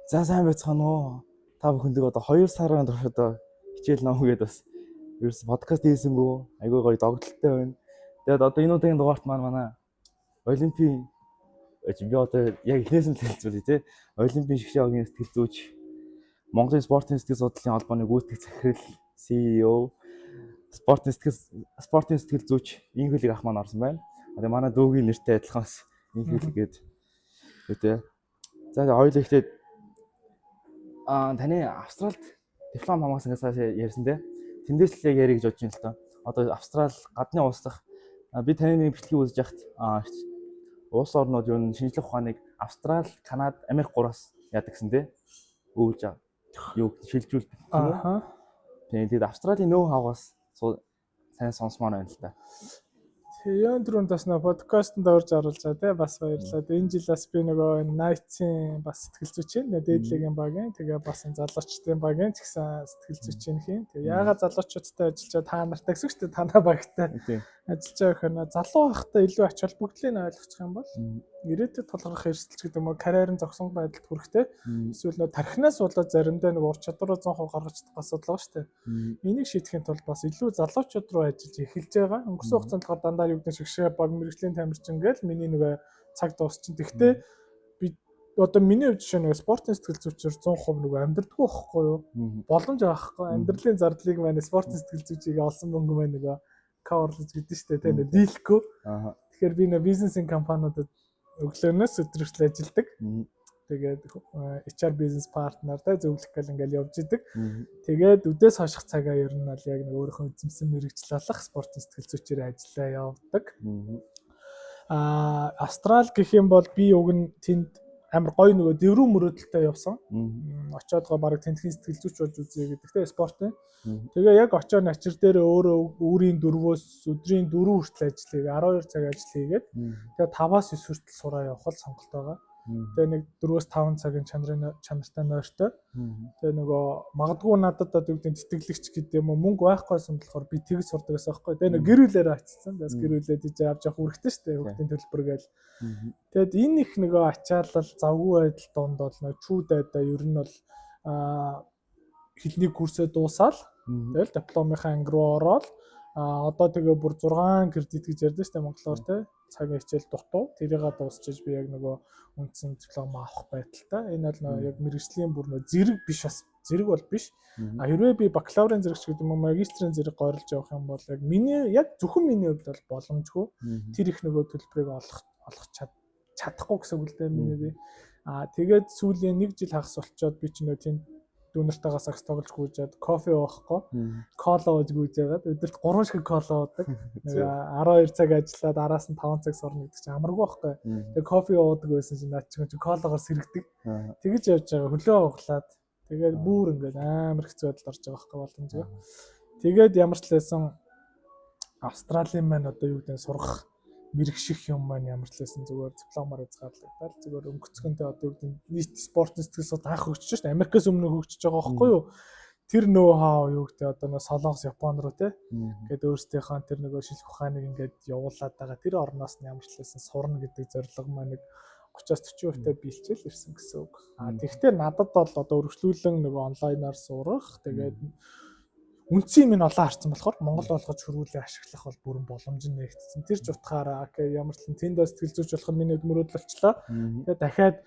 За сайн байцгаана уу? Та бүхэндээ одоо 2 сарын турш одоо хичээл ном гээд бас ерөөс подкаст хийсэнгүү айгүй гоё догтлолтой байна. Тэгээд одоо энэ удаагийн дугаарт манай Олимпийн би одоо яг эхнээс нь хэлцүүлээ тий. Олимпийн шгшээ хогийн сэтгэл зүйч, Монголын спортын сэтгэл судлалын холбооны гүйцэтгэх захирал CEO, спортын сэтгэл зүйч Инхүлийг ах маань орсон байна. Одоо манай дүүгийн нэртэй адилханс Инхүл гээд тий. За хоёул ихтэй таны Австралид диплом хамгаалсан гэсэн ярьсан те. Тэндээс л яг ярих гэж бодож байна л та. Одоо Австрал гадны улс дах би таны бичлэгийг үзэж яхад улс орнууд юу шинжлэх ухааныг Австрал, Канада, Америк 3-аас яадаг гэсэн те. Өвж юу шилжүүлдэг. Аха. Тэгээд Австралийн нөө хавгаас сайн сонсмоор байна л та. Тэгээд түрүүнд бас нэг подкастт орж оруулж байгаа тий бас баярлалаа. Энэ жил бас би нөгөө Night-ийн бас сэтгэл зүйч юм. Дээдлэгийн багийн тэгээ бас залуучдын багийн ч гэсэн сэтгэл зүйч юм. Тэгээ яагаад залуучуудтай ажиллаж та нартай гэсэн шүү дээ танаа багтай ажиллаж байгаа хэрнээ залуу байхдаа илүү ач холбогдлыг ойлгочих юм бол ирээдүйд тулгарх эрсдэлч гэдэг юм уу карьерийн зогсон байдалд хүрэхтэй эсвэл нөгөө тархинаас болоод заримдаа нэг ур чадвараа 100% гаргаж чадах асуудал байгаа шүү дээ. Энийг шийдэхин тулд бас илүү залуучууд руу ажиллаж эхэлж байгаа. Өнгөрсөн хугацаанд болохоор дандаа юу гэдэг шгшээ баг мэрэгжлийн тамирчин гээл миний нөгөө цаг дуусчин. Тэгтээ би одоо миний хувьд жишээ нэг спортын сэтгэл зүйчээр 100% нөгөө амьдрдаггүй байхгүй юу? Боломж байхгүй. Амьдралын зардлыг маань спортын сэтгэл зүйчийг олсон мөнгө маань нөгөө каверлж гэдэг шүү дээ. Тэгээ дийлэхгүй. Тэгэхээр би нөгөө бизнесийн компаниудад өглөөнөөс өдрөөр ажилладаг. Тэгээд HR бизнес партнер та зөвлөх гэл ингээл явж идэг. Тэгээд үдээс хойших цагаа ер нь бол яг нэг өөрийнхөө эзэмсэн мэрэгжил алах спортын сэтгэл зүйчээр ажиллаа явдаг. Австрал гэх юм бол би уг нь тэнд амар гоё нөгөө дэврэн мөрөөдөлтэй явсан. Очоод гоо баг тентхийн сэтгэл зүйч болж үзье гэдэгтэй спортын. Тэгээ яг очоод начир дээр өөрөө өөрийн дөрвөөс өдрийн 4 хүртэл ажил хийгээ 12 цаг ажил хийгээд тэгээ 5-аас 9 хүртэл сураа явах л сонголт байгаа. Тэгээ нэг 4-5 цагийн чанартай нойртой. Тэгээ нөгөө магадгүй надад одоо юу гэдэг тэтгэлэгч гэдэг юм уу мөнгө байхгүйсэн болохоор би тэгж сурдаг гэсэн байхгүй. Тэгээ нэг гэр бүлээрээ очсон. Бас гэр бүлээд иж авч явах хэрэгтэй шүү дээ. Хүүхдийн төлбөр гээл. Тэгэд энэ их нөгөө ачаалал завгүй байдал донд бол нөгөө чүүдайдаа ер нь бол хэлний курсээ дуусаал. Тэгэл дипломынхаа анги руу ороод одоо тэгээ бүр 6 кредит гэж ярьдэн шүү дээ монголоор тий. Цагийн хичээл дутуу тэрийг дуусчиж би яг нөгөө үндсэн диплом авах байдалтай. Энэ бол яг мэрэгжлийн бүр нөгөө зэрэг биш бас зэрэг бол биш. Хэрвээ би бакалаврын зэрэгч гэдэг юм уу магистрийн зэрэг гойрлж явах юм бол яг миний яг зөвхөн миний хувьд бол боломжгүй. Тэр их нөгөө төлбөрийг олох чадахгүй гэсэн үг л дээ миний би. Тэгээд сүүлийн 1 жил хагас болчоод би ч нөгөө тийм дүүнэртэйгээ сакс тоглож гүйжээд кофе уухгүй кола ууж гүйжээд өдөрт 3 шиг кола уудаг. 12 цаг ажиллаад араас нь 5 цаг сурна гэдэг чинь амаргүй байхгүй. Тэгээ кофе уудаг байсан чинь наад чинь колагоор сэргдэг. Тэгэж явж байгаа хөлөө углаад тэгээд бүр ингээд амар хэцүү байдалд орж байгаа байхгүй боломжгүй. Тэгээд ямар ч лээсэн Австралийн маань одоо юу гэдэг сурах мэрэгших юм маань ямар ч лээсэн зүгээр дипломоор хязгаарлагдаад зүгээр өнгөцгөнтэй одоо юу гэдэг нийт спортын сэтгэл судлал анх хөгжиж шүү дээ. Америкээс өмнө хөгжиж байгаа байхгүй юу? Тэр нөө хаа юу гэдэг одоо нөө Солонгос, Япон руу те. Ингээд өөрсдийнхөө тэр нөгөө шинжлэх ухааныг ингээд явуулаад байгаа. Тэр орноос нь ямар ч лээсэн сурна гэдэг зорилго маань нэг 30-40% биелчээл ирсэн гэсэн үг. Тэгэхдээ надад бол одоо өргөжлүүлэн нөгөө онлайнаар сурах тэгээд үндсийн минь олон харсан болохоор Монгол болгож хөрвүүлээ ашиглах бол бүрэн боломж нь нэгтсэн. Тэр ч утгаараа ямар ч тэнд сэтгэл зүйч болох миний мөрөөдөл болчлоо. Тэгээд дахиад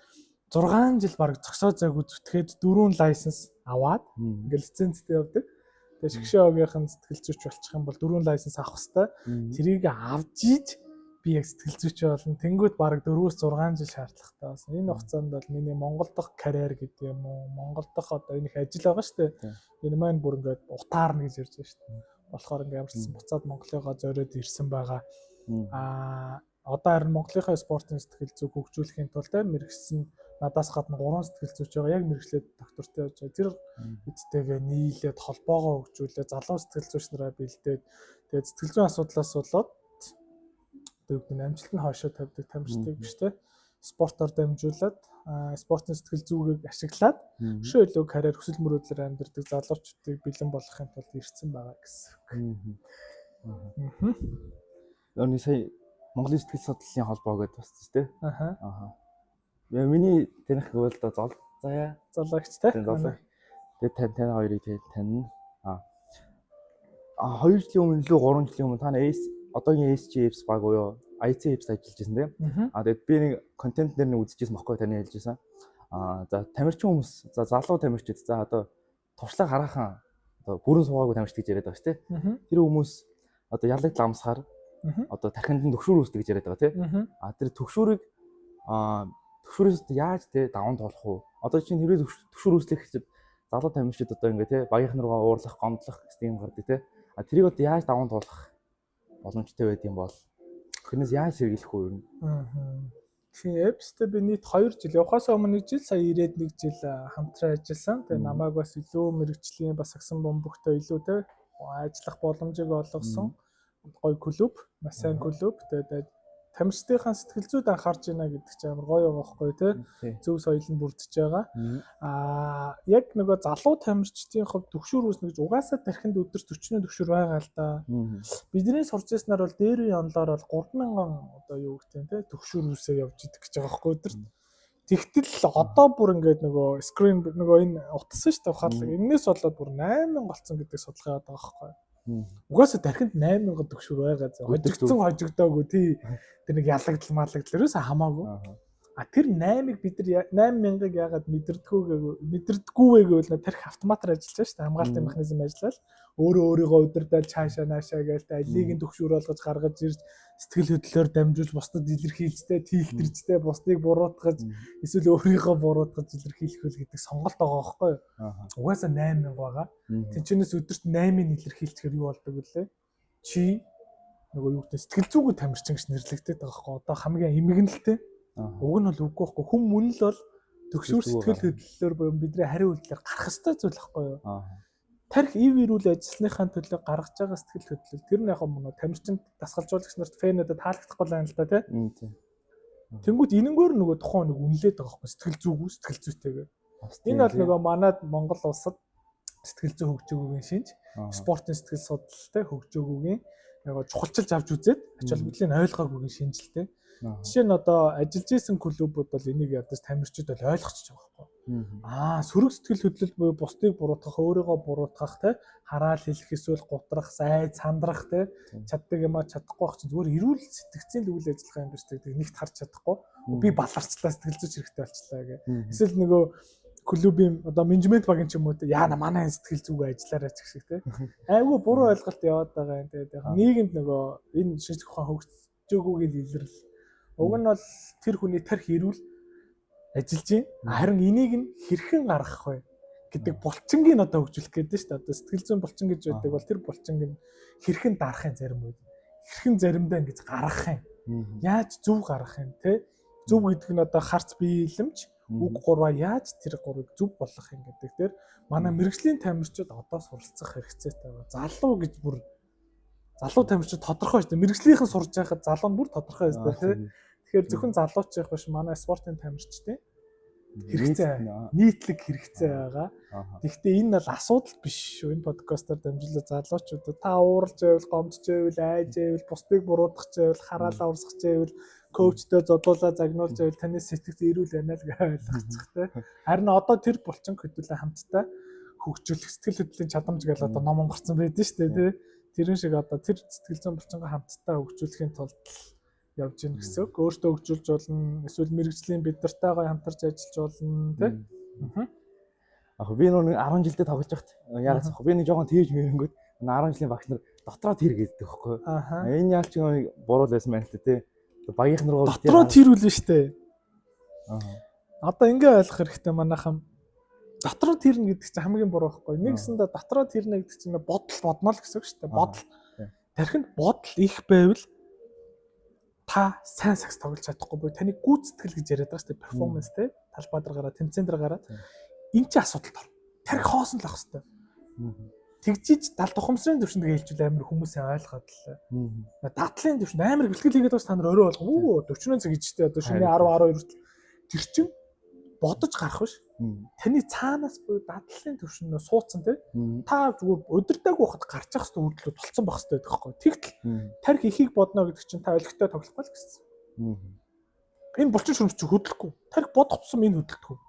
6 жил баг зогсоо зайг үзтгэхэд 4 лайсенс аваад ингээл лицензтэй явдаг. Тэгээд шгшээ огийнхэн сэтгэл зүйч болчих юм бол 4 лайсенс авах хэвээр. Тэрийг авч ийж би яг сэтгэл зүйч болно. Тэнгүүд баг 4-6 жил шаардлагатай байсан. Энэ хугацаанд бол миний Монгол дахь карьер гэдэг юм уу? Монгол дахь одоо энэ их ажил байгаа шүү дээ. Энэ маань бүр ингээд утаарна гэж ярьж байна шүү дээ. Болохоор ингээд ямарчсан буцаад Монголыгоо зориод ирсэн байгаа. Одоо харин Монголынхаа спортын сэтгэл зүйг хөгжүүлэхийн тулд мэрэгсэн надаас гадна 3 сэтгэл зүйч байгаа. Яг мэрэгчлээд доктортой явж байгаа. Тэр эдтэйгээ нийлээд холбоогоо хөгжүүлээд залуу сэтгэл зүйч нараа бэлдээд тэгээд сэтгэл зүйн асуудлаас болоод тэгээд амжилт нь хаашаа тавьдаг тамирчдаг биш те. Спортоор дамжуулаад спортын сэтгэл зүгийг ашиглаад өшөө илүү карьер хүсэл мөрөөдлөөр амьдрдаг залуучуудыг бэлэн болгохын тулд ирсэн байгаа гэсэн. Өөрний сая Монголын сэтгэл судлалын холбоо гэдээ бас тийм те. Миний таних гэвэл За яа. залаагч те. Тэгээд тань хоёрыг тэгээд тань. 2 жилийн өмнө лөө 3 жилийн өмнө та одоогийн SGFs баг уу ICFs ажиллаж байсан тийм. Тэгээд би нэг контент дээр нэг үзчихсэн баггүй таны хэлжсэн. За тамирчин хүмүүс за залуу тамирчид за одоо туршлага хараахан одоо бүрэн суугаагүй тамирчид гэж яриад байгаа шүү дээ. Тэр хүмүүс одоо ялагдал амсахаар одоо тархинд нь төгшүүр үүсдэг гэж яриад байгаа тийм. Тэр төгшүүрийг төгшүүрээс яаж те даван тоолох уу? Одоо чинь хэрвээ төгшүүр үүслэх гэж залуу тамирчид одоо ингээ те багийнхан руугаа уурлах, гомдлох гэсэн юм гардаг те. Тэрийг одоо яаж даван туулах боломжтой байд юм бол тэрнээс яаж сэргийлэх үү юм? Тэгэхээр Apps-тэй би нийт 2 жил явахаас өмнө 1 жил сая ирээд 1 жил хамтран ажилласан. Тэгээ намайг бас илүү мэрэгжлийн бас агсан бомбогтой илүү те ажиллах боломжийг олгосон. Гоё клуб, маш сайн клуб. Тэгээд тамирчдынхаа сэтгэл зүйд анхаарч байна гэдэг чинь амар гоё байгаа байхгүй те. Зөв соёл нь бүрдэж байгаа. Яг нөгөө залуу тамирчдын хувьд төгшүүр үүснэ гэж угаасаа тархинд өдөр 40 төгшүүр байгаа л да. Бидний сурч ирснээр бол дээр үе онлоор бол 3000 одоо юу гэх те төгшүүр үүсээ явж идэх гэж байгаа байхгүй өдөрт. Тэгтэл одоо бүр ингээд нөгөө скрин нөгөө энэ утсан шүү дээ ухаалаг. Энээс болоод бүр 8000 болцсон гэдэг судалгаа байгаа байхгүй. Угаасаа тархинд 8000 төгшүүр байгаа. Хожигдоогүй тий. Тэр нэг ялагдал малагдал ерөөсөө хамаагүй. Тэр 8-ыг бид нар 8000-ыг яагаад мэдэрдэггүй вэ гэвэл тарих автоматар ажиллаж байгаа шүү дээ. Хамгаалтын механизм ажиллаад өөрийгөө удирдах цаашаа наашаа гээл алийг төгшүүр болгож гаргаж ирж сэтгэл хөдлөлөөр дамжуулж бусдад илэрхийлжтэй, тийлтэржтэй, бусдыг буруутгаж эсвэл өөрийгөө буруутгаж илэрхийлэх үл гэдэг сонголт байгаа байхгүй юу? Угаасаа 8000 байгаа. Тэнчнээс өдөрт 8-ыг илэрхийлчихээр юу болдог вүлээ? Чи нөгөө юу гэдэг сэтгэл зүйн тамирчин гэж нэрлэгдээд байгаа байхгүй. Одоо хамгийн эмгэнэлтэй. Уг нь бол үгүй байхгүй. Хүн мөн л бол төгшүүр сэтгэл хөдлөлөөр буюу бидний хариу үйлдэлээр гарах ёстой зүйл байхгүй юу? Тарих ив ирүүл ажилласныхаа төлөө гаргаж байгаа сэтгэл хөдлөл тэр нь яг нь тамирчин дасгалжуулагч нарт фэнүүдэд таалагдахгүй байна л да тий. Тэнгүүд энэнгөөр нөгөө тухайн нэг үнэлээд байгаа байхгүй сэтгэл зүйгүй сэтгэл зүйтэйгээ. Энэ бол нөгөө манад Монгол улсад сэтгэл зүй хөгжөөгөөгийн шинж, спортын сэтгэл судлалтай хөгжөөгөөгийн яг чухалчилж авч үзээд ач холбогдлыг ойлгоогүйгийн шинжилтэй. Жишээ нь одоо ажиллаж исэн клубүүд бол энийг ядаж тамирчид бол ойлгочих байгаа байхгүй. Сөрөг сэтгэл хөдлөл буюу бусдыг буруутгах, өөрийгөө буруутгах те хараал хэлэх эсвэл гутрах, сайд сандрах те чаддаг юм а чадахгүй байх чинь зүгээр эрүүл сэтгцийн л үйл ажиллагаа юм биш гэдэг нэгт харж чадахгүй. Би баларчлаа сэтгэл зүйч хэрэгтэй болчлаа гэх. Эсвэл нөгөө клубийн одоо менежмент багийн ч юм уу те яана манай сэтгэл зүг ажиллаарай ч гэх шиг те. Айгүй буруу ойлголт яваад байгаа юм те. Нийгэмд нөгөө энэ шинжлэх ухаан хөгжөөгүйг илэрл. Уг нь бол тэр хүний тарих эрүүл ажиллаж байна. Харин энийг нь хэрхэн гаргах вэ гэдэг булчингийг одоо хөгжүүлэх гэдэг шүү дээ. Одоо сэтгэл зүйн булчин гэж байдаг бол тэр булчинг нь хэрхэн дарахын зарим үү? Хэрхэн заримдаа ингэж гаргах юм? Яаж зөв гаргах юм те? Зөв гэдэг нь одоо харц биелэмж үг гурваа яаж тэр гурвыг зөв болгох юм гэдэг дээр манай мэрэгжлийн тамирчид одоо суралцах хэрэгцээтэй байгаа. Залуу гэж бүр залуу тамирчид тодорхой шүү дээ. Мэргэжлийнхэн сурж байхад залуу нь бүр тодорхой шүү дээ тий. Тэгэхээр зөвхөн залууч явах биш манай спортын тамирчдын хэрэгцээ нийтлэг хэрэгцээ байгаа. Гэхдээ энэ бол асуудал биш шүү. Энэ подкастаар дамжуулаад залуучуудад та ууралж байвал, гомдж байвал, айж байвал, бусдыг буруутгах байвал, хараалаа урсгах байвал, коучтой зодуулаа загнуулж байвал таны сэтгэл эрүүл байна л гэж ойлгочих тий. Харин одоо тэр булчин хөдөлгөөн хамтдаа хөгжүүлэх сэтгэл хөдлөлийн чадамж гэж одоо ном гарсан байдаг шүү дээ тий. Тэрэн шиг одоо тэр сэтгэл зүйн булчингаа хамтдаа хөгжүүлэхийн тулд явж гин гэсэн үг. Өөртөө хөгжүүлж болно. Эсвэл мэрэгжлийн бид нартайгаа хамтарч ажиллаж болно тий. Би нэг 10 жилдээ тоглож байхад яагаад вэ? Би нэг жоохон тэгж мэрэнгүүд 10 жилийн багш нар дотроо тэр гэдэг байхгүй. Энэ яалч нэг буруу байсан байна л тий. Багийнх нар гол дотроо тэр үл нь штэ. Одоо ингээ ойлгох хэрэгтэй манайхан. Дотроо тэрнэ гэдэг чинь хамгийн буруу байхгүй. Нэгсэндээ дотроо тэрнэ гэдэг чинь бодол бодно л гэсэн үг шүү дээ. Бодол. Тархинд бодол их байвал та сайн сакс тоглож чадахгүй буюу таны гүйцэтгэл гэж яриад байгаа шүү дээ. Перформанс те талбай дээр гараад тэмцээн дээр гараад энэ ч асуудалд ор. Тархи хоосон л ах хэвээр. Тэгжиж дал тухамсрын төвшөнд ээлжүүл амар хүмүүсээ ойлгоод л. Дадлын төвшөнд амар бэлтгэл хийгээд бас та нар орой болгоо. 40 цаг ижтэй одоо шинэ 10 12 тэр чин бодож гарах биш. Таны цаанаас буюу дадлын төвшөнд суудсан те. Та зүгээр удирдаагүй хахад гарч явах хэвээр үйлдэлүүд болцсон байх хэвээр байхгүй. Тэгтэл тарих ихийг бодно гэдэг чинь та олигтой тоглохгүй л гэсэн. Энэ булчин шүмж чи хөдлөхгүй. Тарих бодох тусам энэ хөдөлдөг.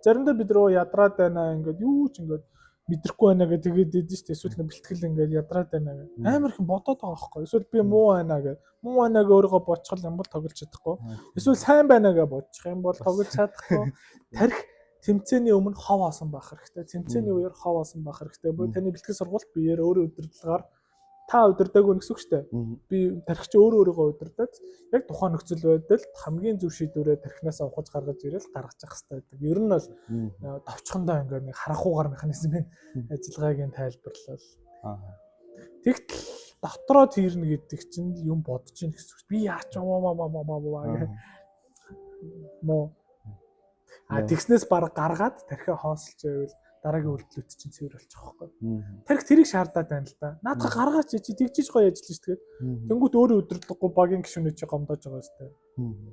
Заримдаа бид рүү ядраад байна ингээд юу ч ингээд мэдрэхгүй байна гэдэг тэгээд идэв шүү дээ. Эсвэл нэг бэлтгэл ингээд ядраад байна гэх. Амар их бодоод байгаа байхгүй. Эсвэл би муу байна гэх. Муу байнааг өөрийгөө бодчихвол юм бол тоглож чадахгүй. Эсвэл сайн байнаагаа бодчих юм бол тоглож чадахгүй. Тарих тэмцээний өмнө хов асан байх хэрэгтэй. Тэмцээний үеэр хов асан байх хэрэгтэй. Бо таны бэлтгэл сургалт биеэр өөрөө удирдлагаар та удирдаагүй гэсэн үг шүү дээ. Би тарих чи өөрийгөө удирдаад яг тухайн нөхцөл байдалд хамгийн зөв шийдвэрээ тарихнаас ухаж гаргаж ирээл гаргаж явах хэрэгтэй гэдэг. Ер нь бол товчхондоо ингээд нэг харахуугаар механизмын ажиллагааг тайлбарлал. Тэгтэл дотроо тэрнэ гэдэг чинь юм бодож ийн гэсэн үг. Би яач гэх мó тэгснээс баг гаргаад тархиа хоосолж байвал дараагийн үйлдэлүүд чинь цэвэр болчих واخхой. Тарих тэрийг шаардаад байна л да. Наадах гаргаач чи тэгжиж гоё ажиллаж штгээд. Тэнгүүт өөрөө өдөрдөггүй багийн гишүүнээ чи гомдоож байгаа штэ.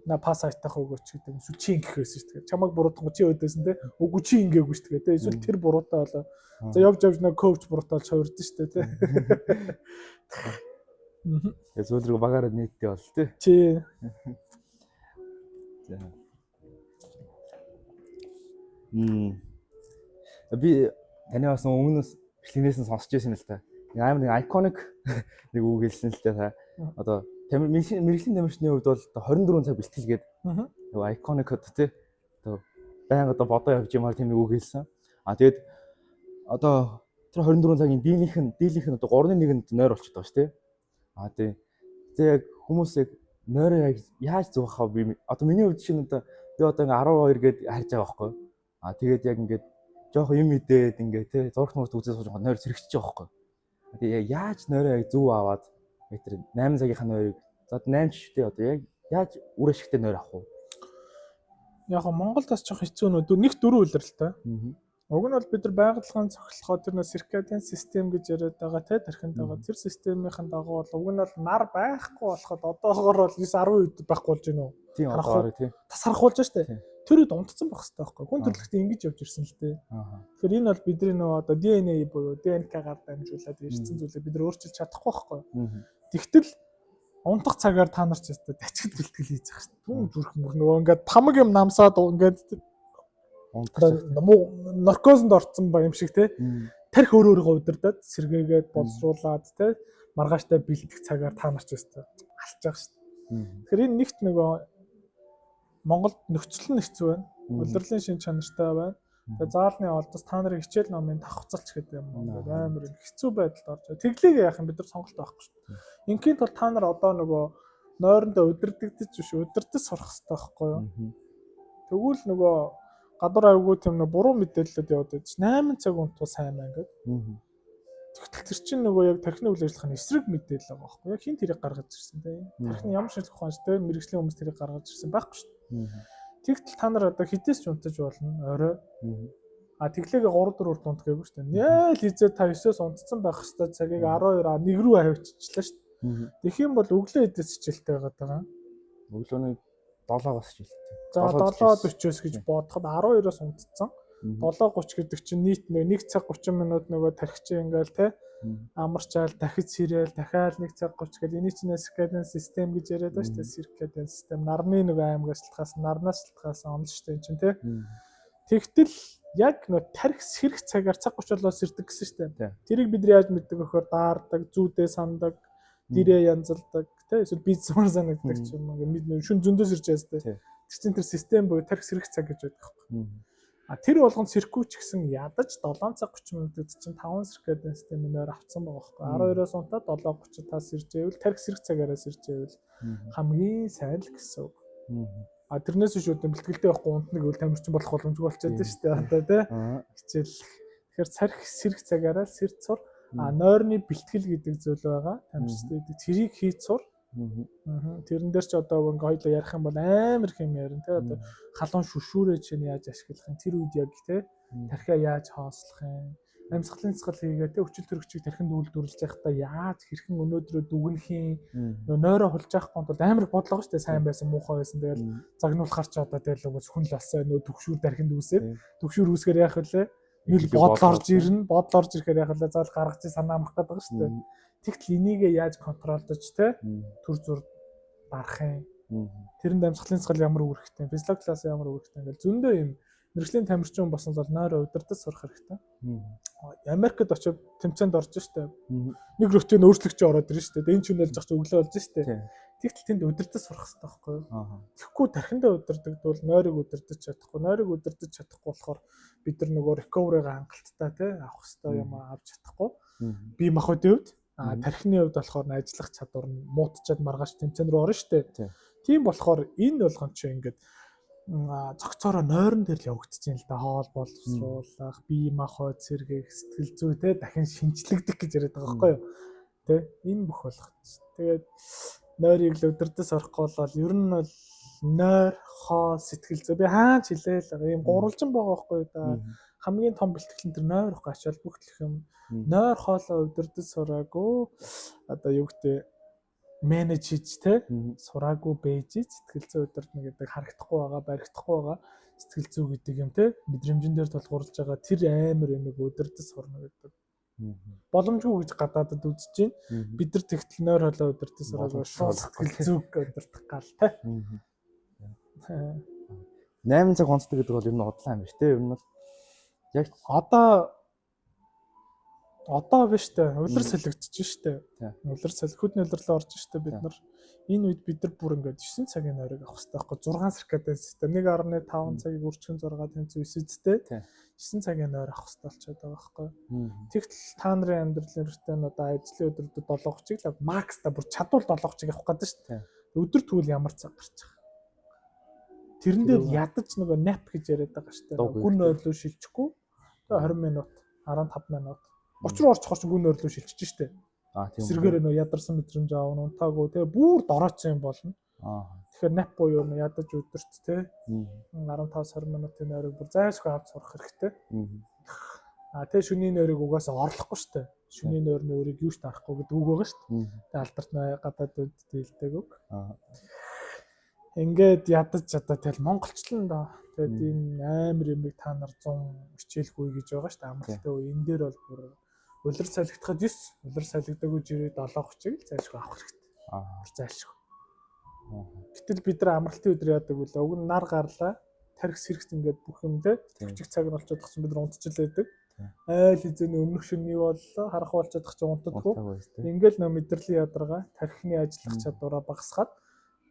На пас айтах өгөөч гэдэг. Эсвэл чи ингэхээс штгээд. Чамайг буруутгах чи өдөөсөн те. Үгүй чи ингээгүү штгээд те. Эсвэл тэр буруутай болоо. За явж нэг коуч буруутай болж хувирдсан штэ те. Эсвэл рүү багаараа нийтдээ бол те. Чи. За. Би таны бас өмнөөс бичлэгнээс нь сонсч байсан л та. Амар нэг iconic нэг үг хэлсэн л та. Одоо мэрэгжлийн тамирчны хувьд бол 24 цаг бэлтгэл гээд нөгөө iconic тий. Одоо байнга одоо бодоо явж юмар тийм нэг үг хэлсэн. Тэгээд одоо тэр 24 цагийн дийлийнх нь одоо 3-1-нд нойр болчиход байгаа шүү тий. Тийм. Тэгээ яг хүмүүс яг нойроо яг яаж зүүх хав би одоо миний хувьд чинь одоо би одоо ингээ 12 гээд харж байгаа байхгүй. Тэгээд яг ингээд жоохон юм идээд ингээ тий зургт мөрт үзээ сууж байгаа нойр сэрэгчж байгаа байхгүй. Тэгээ яаж нойроо яг зөв аваад метр 8 цагийнхаа нойрыг за 8 ч тий одоо яг яаж үр ашигтай нойр авах вэ? Яг Монголд бас жоохон хэцүү нөө нэг дөрөв үлрэлтэй. Уг нь бол бид нар байгууллагын цохилгоо тэр нөө circadian system гэж яриад байгаа те тархинд байгаа тэр системийн дагуу бол уг нь бол нар байхгүй болоход одоогоор бол 9-10 үед байхгүй болж байна уу? Тийм одоогоор тий. Тасархуулж штэ. Тэр үед унтцсан байх хэрэгтэй байхгүй. Хүн төрөлхтөө ингэж явж ирсэн л дээ. Тэгэхээр энэ бол бидний нөө одоо DNA буюу ДНК-гаар дамжуулаад ирсэн зүйлээ бид нар өөрчилж чадахгүй байхгүй. Тэгтэл унтах цагаар та нар ч өстой дачгад бэлтгэл хийж байгаа шүү дээ. Түн зүрх мөр нөгөө ингээд тамаг юм намсаад ингээд наркозонд орцсон ба юм шиг те. Тарих өөрөөрөө удирдаад сэргээгээд боловсруулад те маргааштай бэлтгэх цагаар та нар ч өстой алж байгаа шүү дээ. Тэгэхээр энэ нэгт нөгөө Монголд нөхцөл нь хэцүү байна. Удирдлын шин чанартай байна. Тэгээ заалны олдос та нарын хичээл номын давхцалч гэдэг юм уу. Амар хэцүү байдалд орж байгаа. Тэглээг яах юм бид нар сонголт байхгүй шүү дээ. Инként бол та нар одоо нөгөө нойрондоо удирдагдаж биш удирдах сурах хэрэгтэй байхгүй юу? Тэгвэл нөгөө гадуур авгүй тийм нэг буруу мэдээлэлд яваад байж 8 цаг унтвал сайн байна гэдэг. Тэгтэл тэр чинь нөгөө яг тархины үйл ажиллагааны эсрэг мэдээлэл байгаа байхгүй юу? Хин тэрийг гаргаж ирсэн те. Тархины ямар шинжилгээ ухаанч те мэрэгжлийн хүмүүс тэрийг гаргаж ирсэн байхгүй шүү дээ. Тэгтэл та нар одоо хідээс ч унтаж болно орой. Тэглээгээ 3-4 урд унтгээгүй шүү дээ. Нээл хизээ та 9-оос унтцсан байх хэвээр цагийг 12-1 рүү авчичлаа шүү дээ. Тэгэх юм бол өглөө эдээс хичээлтэй байгаад байгаа. Өглөөний 7-аас хичээлтэй. За 7:40-оос гэж бодоход 12-оос унтцсан. 7:30 гэдэг чинь нийт 1 цаг 30 минут нөгөө тархич ингээл те амарчаал дахиж сэрэл дахиад 1 цаг 30 гэл эний чинь circadian system гэж яриад байна шүү дээ. Circadian system нарны нөгөө аймагаас шалтгаалсан нарнаас шалтгаалсан онол шүү дээ чинь те. Тэгтэл яг нөгөө тарих сэрэх цагаар цаг 30-оос сэрдэг гэсэн шүү дээ. Тэрийг бид яаж мэддэг вөхөр даардаг, зүүдээ сандаг, дэрээ янзалдаг те эсвэл бид зур санагддаг ч юм уу шүн зөндөөс ирж байгаа шүү дээ. Тэр чинь тэр систем буюу тарих сэрэх цаг гэж байдаг байхгүй. Тэр болгонд сэркүүч гэсэн ядаж 7 цаг 30 минутад чинь 5 circadian system нээр авцсан байгаа байхгүй. 12-оос унтаад 7:30 тас ирж байвал тарих сэрэх цагаараас ирж байвал хамгийн сайн л гэсэн үг. Тэрнээс биш үү бэлтгэлтэй байхгүй унтна гэвэл тамирчин болох боломжгүй болчиход байна шүү дээ одоо тий. Хичээл. Тэгэхээр тарих сэрэх цагаараа сэрц сур нойрны бэлтгэл гэдэг зүйл байгаа. Тамирчтай тэрийг хийж сур. Тэрэн дээр ч одоо ингээ хоёлоо ярих юм бол амар их юм ярина тий одоо халуун шүшүүрээ чинь яаж ашиглах юм тэр үед яг тий тархиа яаж хоослох юм амьсгалын цэцгэл хийгээ тий өчил төрөгчийг тархинд үйлдвэрлэж байхдаа яаж хэрхэн өнөөдрөө дүгнэх юм нойроо хулж явах гонт бол амар бодлого шүү дээ сайн байсан муухай байсан тэгэл загнуулахар ч одоо тэгэл үгүй хүн л алсаа нөө төгшүүр тархинд үүсээд төгшүүр үүсгээр яах вүлээ нэг бодол орж ирнэ бодол орж ирэхээр яах вүлээ заал гаргаж санаа амрах гэдэг шүү дээ. Тэгтэл энийгээ яаж контролдож те төр зүр дарах юм. Тэрэнд амьсгалын цэцгэл ямар үүрэгтэй, физиологи класс ямар үүрэгтэй ингээл зөндөө юм мэрэгжлийн тамирчин болсон бол нойроо удирдах сурах хэрэгтэй. Америкт очиж тэмцээнд орж штэ. Нэг рутин өөрчлөгч ороод ирнэ штэ. Энэ ч үнэлж авч өглөө болж штэ. Тэгтэл тэнд удирдах сурах хэрэгтэй байхгүй юу? Тэгэхгүй тархиндаа удирдагдвал нойрыг удирдах чадахгүй. Нойрыг удирдах чадахгүй болохоор бид нар нөгөө recovery-га хангалттай тий авах хэрэгтэй юм авч чадахгүй. Бие махбодын хувьд тархины хувьд болохоор ажиллах чадвар нь муутчаад маргааш тэмцээн рүү орно штэ. Тийм болохоор энэ болгон чи ингээд цогцоороо нойрон дээр л явагдаж байна л да. Хоол боловсруулах, бие махбод сэргээх, сэтгэл зүй те дахин шинчлэгдэх гэж яриад байгаа байхгүй юу? Тэ энэ бүх болох. Тэгээд нойрыг л өдөртөс орохгүй бол ер нь бол нойр, хоол, сэтгэл зүй би хаач хэлээл ийм гурвалжин байгаа байхгүй юу да. Хамгийн том бэлтгэл нь тэр нойр ихгүй ачаал бүгдлэх юм. Нойр хоолоо өдөртөс сураагүй одоо юу гэдэг менеж хийж те сураагүй бэж сэтгэл зүй удирдна гэдэг харагдахгүй байгаа, баригдахгүй байгаа сэтгэл зүй гэдэг юм те мэдрэмжэн дээр тулгуурлаж байгаа тэр амар юмыг удирдах сурна гэдэг. Боломжгүй гэж гадаадад үзэж байна. Бид нар тэгтэл нойр хоолоо удирдах сураагүй шууд сэтгэл зүйг удирдах гал те. 8 цаг онцлог гэдэг бол ер нь удлаа юм биш те. Ер нь бол яг одоо биш те. Улир солигдчих штэ. Улир солих хөдний улирлаа орж штэ бид нар. Энэ үед бид нар бүр ингээд 9 цагийн нойрыг авах хэрэгтэй байхгүй 6 циркадын систем 1.5 цагийг үржихэн 6 тэнцүү 9 зэтэй 9 цагийн нойр авах хэрэгтэй болчиход байгаа байхгүй. Тэгтэл та нарын амьдралын рутин одоо ажлын өдрүүдэд 7:30 л макс та бүр чадвал 7:30 авах гэдэг штэ. Өдөр тэгвэл ямар цаг гарч байгаа. Тэрэн дээр ядаж нөгөө nap гэж яриад байгаа штэ. Гүн нойрлоо шилжихгүй. Тэгээ 20 минут 15 минут очроо орчих чинь гүн нойрлоо шилжиж штэ. Тийм. Сэргээрээ нөө ядарсан мэдрэмж аав унтаагүй тэгээ бүр дорооцсон юм болно. Тэгэхээр nap буюу ядаж өдөрт те 15-20 минутын нойрыг бүр зайлшгүй авч сурах хэрэгтэй. Тэгээ шөнийн нойрыг угаасаа орлохгүй штэ. Шөнийн нойрны өрийг юу ч тарахгүй гэдэг үг байгаа штэ. Тэгээ алдарт гадаад үд дийлдэг үг. Ингээд ядаж одоо тэгэл монголчлан доо. Тэгээд энэ амар юмыг та нар 100 хичээлгүй гэж байгаа штэ. Амралтай үе энэ дээр бол бүр улир салгидахад 9 улир салгидаагүй жирээ 7:30-ыг л зайлшгүй авах хэрэгтэй. Зайлшгүй. Гэтэл бид нар амралтын өдөр яадаг вэ? Уг нь нар гарлаа, тарих сэрэгт ингээд бүх юм те төвчг цаг нь болчиход тахсан бид нар унтчихлаа байдаг. Айл хизээний өмнөх шөнө юу боллоо харах болчиход тах чинь унтдаггүй. Ингээл нөө мэдрэлийн ядаргаа тархины ажиллах чадвараа багасгаад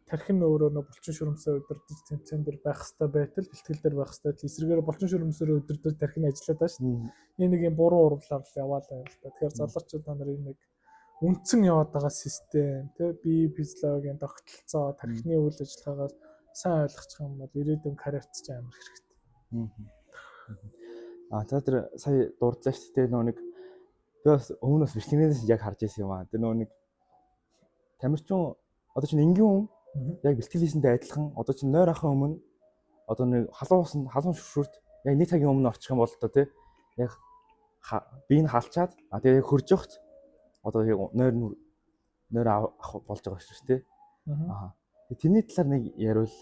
тархин өөрөө нөө булчин шүрмсээ удирдах тэмцээн дээр байх хэрэгтэй байтал бэлтгэл дээр байх хэрэгтэй. Эсрэгээр булчин шүрмсээр удирдах тархины ажиллаад байгаа шүү дээ. Энэ нэг юм буруу урвлаар яваалаа юм л та. Тэгэхээр залуучууд та нарын нэг үндсэн яваад байгаа систем тий бие физиологийн тогтолцоо тархины үйл ажиллагаагаа сайн ойлгочих юм бол ирээдүйн карьерт ч амар хэрэгтэй. За тэр сая дурдлаа шүү дээ нөө нэг би бас өмнөөс бэлтгэнээс яг харж ирсэн юм аа. Тэр нөө нэг тамирчин одоо чинь энгийн хүн яг бэлтгэл хийсэнтэй адилхан одоо чинь нойр ахын өмнө одоо нэг халуун шүршүрт яг 1 цагийн өмнө очих юм бол одоо тий яг биеийг халчаад тэгээ яг хөрж явахт одоо яг нойр авах болж байгаа шүү дээ. Тэрний талаар нэг яриул.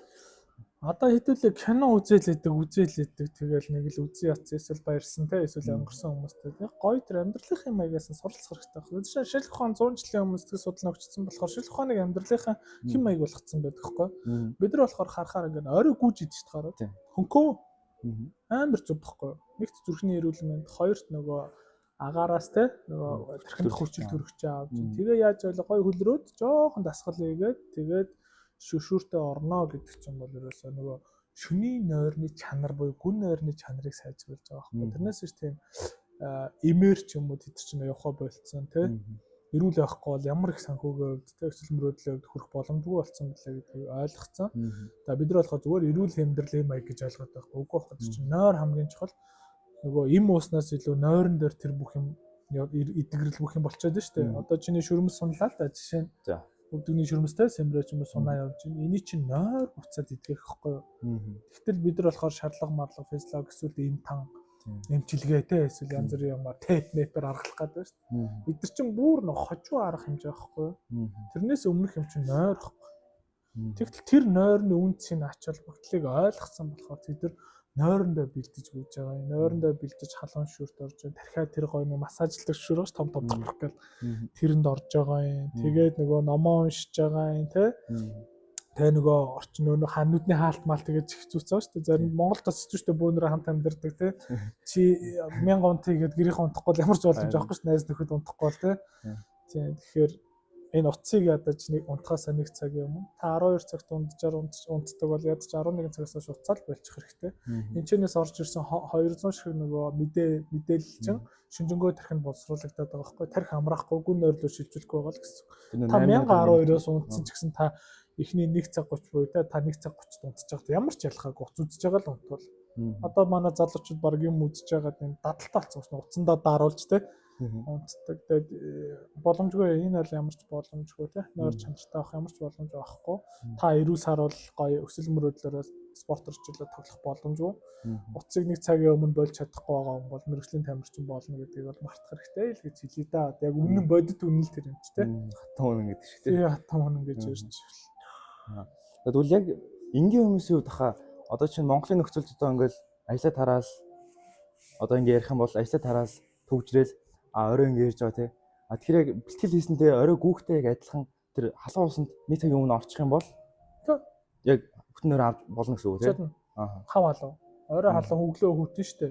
Одоо хэдүүлээ кино үзээлээдэг тэгэл нэг л үзий яц эсвэл баярсан те эсвэл өнгөрсөн хүмүүстэй яг гоё тэр амьдралынхын маягаас нь суралцах хэрэгтэй байна. Шилх ухаан 100 жилийн өмнө сэтгэл судлал өгчсөн болохоор шилх ухааныг амьдралынхаа хэм маяг болгоцсон байдаг хгүй. Бид нар болохоор харахаар ингээд орой гүйж идэж тахаар хөнкөө амар зүг баггүй. Нэгт зүрхний эрүүл мэнд, хоёрт нөгөө агаараас те нөгөө тархинд хүчил төрөгч аавч. Тэгээ яаж байлаа гоё хөлрөөд жоохон дасгал хийгээд тэгээд шүршүртээ орноо гэдэг чинь бол ерөөсөө нөгөө шөнийн нойрны чанар буюу гүн нойрны чанарыг сайжруулж байгаа байхгүй. Тэрнээс ч тийм эмэр ч юм уу тэд чинь явахаа болцсон тий. Эрүүл байхгүй бол ямар их санхүүгийн хувьд тий өсөл мөрөөдлийн хувьд хүрэх боломжгүй болсон билээ гэдгийг ойлгоцсон. За бид нар болохоор зүгээр эрүүл амьдралын маяг гэж ойлгоод байхгүй. Үгүй байхгүй чинь нойр хамгийн чухал. Нөгөө эм ууснаас илүү нойрон дээр тэр бүх юм идэгрэл бүх юм болчиход байна шүү дээ. Одоо чиний шүрмэс сунлаа л да жишээ нь. Өвдөгний шүрмэстэй сэмрэж юм сунаа явж байна. Эний чинь нойр буцаад идэх байхгүй юу? Тэгтэл бид нар болохоор шарлага марлага физиолог эсвэл эм тан эмчилгээтэй эсвэл янз бүрийн юмар тет мэпэр аргалах гэдэг шүү дээ. Бид нар чинь бүр нэг хожуу арга хэмжээ байхгүй юу? Тэрнээс өмнөх юм чинь нойр байхгүй. Тэгтэл тэр нойрны үнцийн ач холбогдлыг ойлгосон болохоор бид нар нойрондоо бэлдэж гүйж байгаа юм. Нойрондоо бэлдэж халуун шүрт орж байна. Тархиа тэр гоё нэг массажлдаг шүрөөс том гэл тэрэнд орж байгаа юм. Тэгээд нөгөө номоо уншиж байгаа юм те. Тэгээ нөгөө орчин нөгөө хануудны хаалт мал тэгээд хэцүүцсэн шүү дээ. Зарим Монголд бас хэцүү шүү дээ бөөнөрөө хамт амьдардаг тий. Чи 1000 унт хийгээд гэрийнх унтахгүй ямар ч боломж авахгүй шүү найз нөхөд унтахгүй бол тий. Тэгэхээр энэ утсыг ядаж нэг унтахаас нэг цагийн өмнө та 12 цагт унтдаг бол ядаж 11 цагаас хойш уцаал болчих хэрэгтэй. Энд чинээс орж ирсэн 200 шиг нөгөө мэдээлэл чинь шинжэнгөө тархинд боловсруулагдаад байгаа байхгүй. Тархи амраахгүй гүн нойрлоо шилжүүлэхгүй байгаа л гэсэн. Та 1012-оос унтсан ч гэсэн та эхний 1 цаг 30 буюу та 1 цаг 30-д унтчих жахад ямар ч ялгаагүй уц үзэж байгаа л унтвал. Одоо манай залуучууд баг юм үзэж байгаа юм дадалтай болсон байна. Уцандаа даруулж те унтдаг. Тэгээд боломжгүй энэ бол ямар ч боломжгүй те нойр чанартай авах ямар ч боломж байхгүй. Та эрүүл сар бол гоё өсөл мөрөөдлөөрөө спорт орчлоод тоглох боломжгүй. Уцыг 1 цагийн өмнө болж чадахгүй байгаа хүн бол мэрэгжлийн тамирчин болно гэдгийг бол мартах хэрэгтэй л гэж хэлээ да. Яг үнэн бодит үнэл тэр юм чи те. Хатан үнэн гэдэг шиг те. Тий хатан үнэн гэж ярьж. Тэгвэл яг энгийн хүмүүсийн хувьд хаа одоо чинь Монголын нөхцөлд одоо ингээл ажлаа тараал одоо ингээ ярих юм бол ажлаа тараал төвжрэл орой ингээ ярьж байгаа те. Тэгэхээр яг бэлтгэл хийсэнтэй орой гүүхтэй яг адилхан тэр халуун усанд 1 цагийн өмнө орчих юм бол яг бүтэн нөр авч болно гэсэн үг те. Хав халуун. Орой халуун өглөө хөтөн штэ.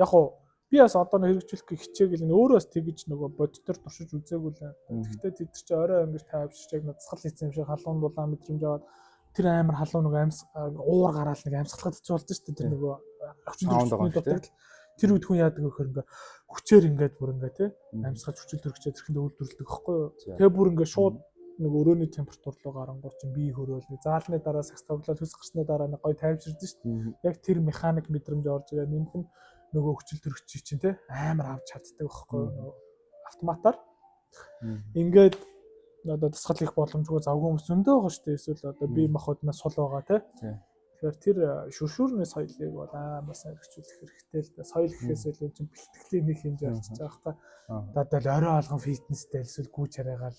Яг уу би бас одоо хэрэгжүүлэх хичээгэл өөрөөс тэгж нөгөө бодитор туршиж үзээгүй л. Гэхдээ тэд нар чи орой ингэж тайвширч яг насгал хийсэн юм шиг халуун дулаан мэдрэмж аваад тэр амар халуун нөгөө уур гараал нэг амьсгалахад хэцүү болж штэ тэр нөгөө өвчнөд дутагдал. Тэр үед хүн яадаг вөхөр ингээ хүчээр ингээд бүр ингээ те амьсгалж хүчил төрөгчөө тэрхэнд үйлдвэрлэдэг байхгүй юу. Тэгээ бүр ингээ шууд нэг өрөөний температур руу гарангуй чинь бие хөрөөл заалны дараа сакс тоглоод төс гарсны дараа нэг гоё тайвширдэн шүү дээ. Яг тэр механик мэдрэмж орж ирээ нэмэх нь нөгөө хүчил төрөгчий чинь те амар авч чаддаг байхгүй юу. Автоматар ингээд одоо дасгал хийх боломжгүй завгүй хүмүүс зөндөө байгаа шүү дээ. Эсвэл одоо бие махбоднаас сул байгаа те. Тэгэхээр тэр шүршүүрний соёлыг бол амар сайн хэрэгжүүлэх хэрэгтэй л дээ. Соёл гэхээс илүү чинь бэлтгэлийн нэг хэмжээ арчиж байгаа та. Одоо орой алган фитнестэй эсвэл гүү чараагаал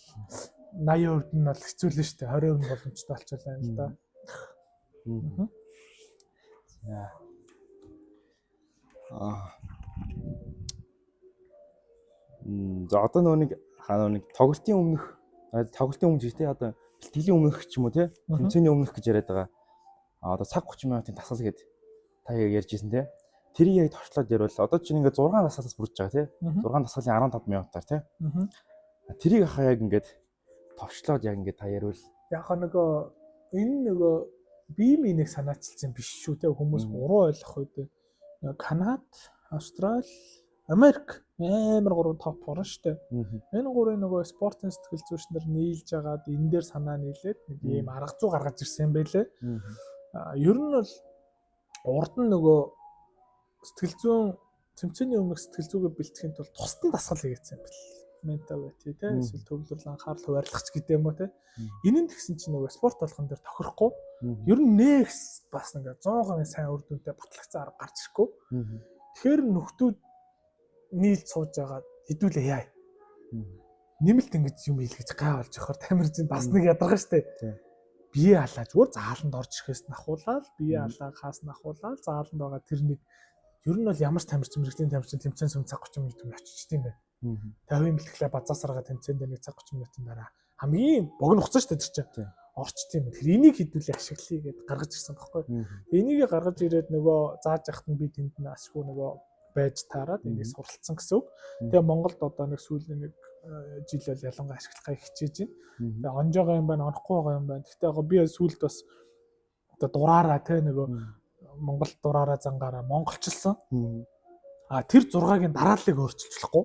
80% нь бол хэцүү л шүү дээ. 20% боломжтой болчихлоо юм л да. За одоо нэг тоглолтын өмнө ч тийм одоо бэлтгэлийн өмнөх ч юм уу тийм тэмцээний өмнөх гэж яриад байгаа. Одоо цаг 30 минутын дасгал гээд та ярьж ирсэн тийм. Тэрийг яг товчлоод ярил. Одоо чинь ингээд 6 дасгалаас бүрдэж байгаа тийм. 6 дасгалын 15 минутаар тийм. Тэрийг хаа яг ингээд товчлоод яг ингээд та ярил. Яг нөгөө энэ нөгөө бие минийг санаачилсан биш шүү те хүмүүс уруу ойлгох үед Канада, Австрали, Америк амар гурван топ орно штэ. Энэ гурвын нөгөө спортын сэтгэл зүйчнэр нийлж агаад энэ дээр санаа нийлээд нэг ийм арга зүй гаргаж ирсэн юм байлээ. Ер нь бол урд нь нөгөө сэтгэл зүйн тэмцээний өмнөх сэтгэл зүгээ бэлтгэхийн тулд тусдан дасгал хийгээсэн юм бэл. Mentality те эсвэл төвлөрөл анхаарал хуваарлахч гэдэг юм уу те. Энийн тэгсэн чинь нөгөө спорт болгон дээр тохирохгүй. Ер нь нэгс бас ингээ 100% сайн үр дүнтэй батлагцсан арга гарч ирэхгүй. Тэгэхээр нөхдүүд нийлж сууж байгаа хэдүүлээ яа. Нэмэлт ингэж юм хийлгэж гай болж охоор тамирчин бас нэг ядаргаа штэ. Бие халаа зүгээр зааланд орж ирэхээс нахуулаад бие халаа хаас нахуулаад зааланд байгаа тэр нэг ер нь бол ямар ч тамирчин мэрэгжлийн тамирчин тэмцээн сүм цаг 30 минут очиж тийм байна. 50 бэлтгэлээ базаасараа тэмцээнд нэг цаг 30 минутын дараа хамгийн богино хугацаа шүү дээ тэр чинь орчт юм. Тэр энийг хэдүүлээ ашиглая гэд гаргаж ирсэн байхгүй. Энийг гаргаж ирээд нөгөө зааж яхад нь би тэнд нь ашгүй нөгөө байж таарад энийг суралцсан гэсэн үг. Тэгээ Монголд одоо нэг сүүлийн нэг жил бол ялангуяа ашиглахыг хичээж байна. Тэгээ онж байгаа юм байна, орохгүй байгаа юм байна. Гэхдээ яг би сүүлд бас одоо дураараа те нөгөө Монгол дураараа зангаараа монголчилсан. Тэр 6-гийн дарааллыг өөрчилж болохгүй.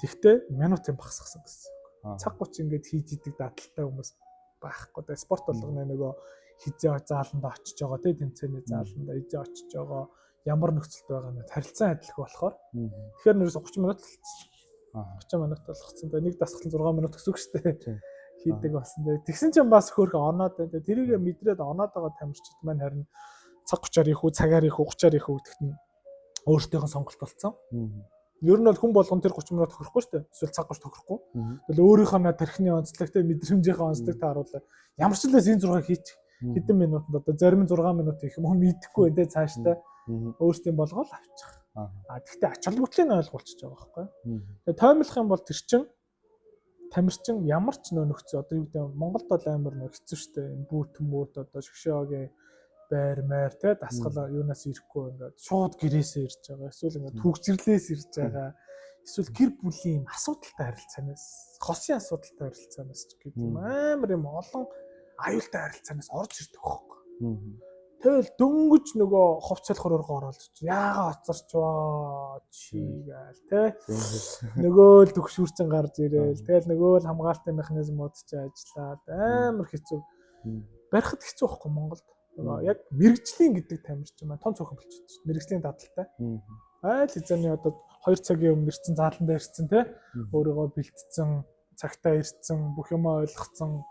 Тэгтээ минутын багасгасан гэсэн. Цаг 30 ингээд хийж идэг дадалтай хүмүүс байхгүй. Тэгээ спорт болгоны нөгөө хизээ зааланда очиж байгаа те тэмцээний зааланда хизээ очиж байгаа ямар нөхцөлд байгаа нь харилцан адилх болохоор. Тэгэхээр нэрээс 30 минут болчихсон. 30 минут болгоцсон. Тэгээ нэг дасгал 6 минут гэсэн үг шүү дээ. Хийдэг болсон. Тэгсэн чинь бас хөөрхөн оноод байна. Тэрийг мэдрээд оноод байгаа тамирчид маань харин цаг 30-аар их үү, цагаар их үү, 30-аар их үү гэдэгт нь өөртөөхөө сонголт болсон. Ер нь бол хүн болгон тэр 30 минут тохирохгүй шүү дээ. Эсвэл цаг 30 тохирохгүй. Тэгэл өөрийнхөө тархины онцлогтой мэдрэмжийнхээ онцлогтой харуулаад ямар ч лээс энэ 6 хийчих. Хэдэн минутанд одоо зарим нь 6 минут их юм мэдэхгүй энэ цааштай өөртөө болгоол авчих. Гэхдээ ач холбогдлыг нь ойлгуулчих байгаа байхгүй. Тэгээ тоймлох юм бол тэр чинь тамирчин ямар ч нөхцөө одоо юу гэдэг Монголд бол амар хэцүү шттэ бүүт одоо шгшөөгийн байр маяр те дасгал юунаас ирэхгүй ингээд шууд гэрээсээ ирж байгаа. Эсвэл ингээд түгжирлээс ирж байгаа. Эсвэл гэр бүлийн асуудалтай харилцаанаас, хосын асуудалтай харилцаанаас ч гэдэг юм амар юм олон аюултай харилцаанаас орж ирдэг байхгүй. Тэгэл дөнгөж нөгөө ховцолохоор оролж яага оцорчваа чи гээл те нөгөө л төгшүүрчин гарч ирээл тэгэл нөгөө л хамгаалтын механизмууд ч ажиллаад амар хэцүү барихад хэцүү байхгүй Монголд яг мэрэгжлийн гэдэг тамирчин маань тон цөөхөн болчихсон шүү дээ мэрэгжлийн дадалтай айл хэзээний одоо 2 цагийн өмнө ирсэн зааландаа ирсэн те өөрийгөө бэлтцсэн цагтаа ирсэн бүх юмаа ойлгоцсон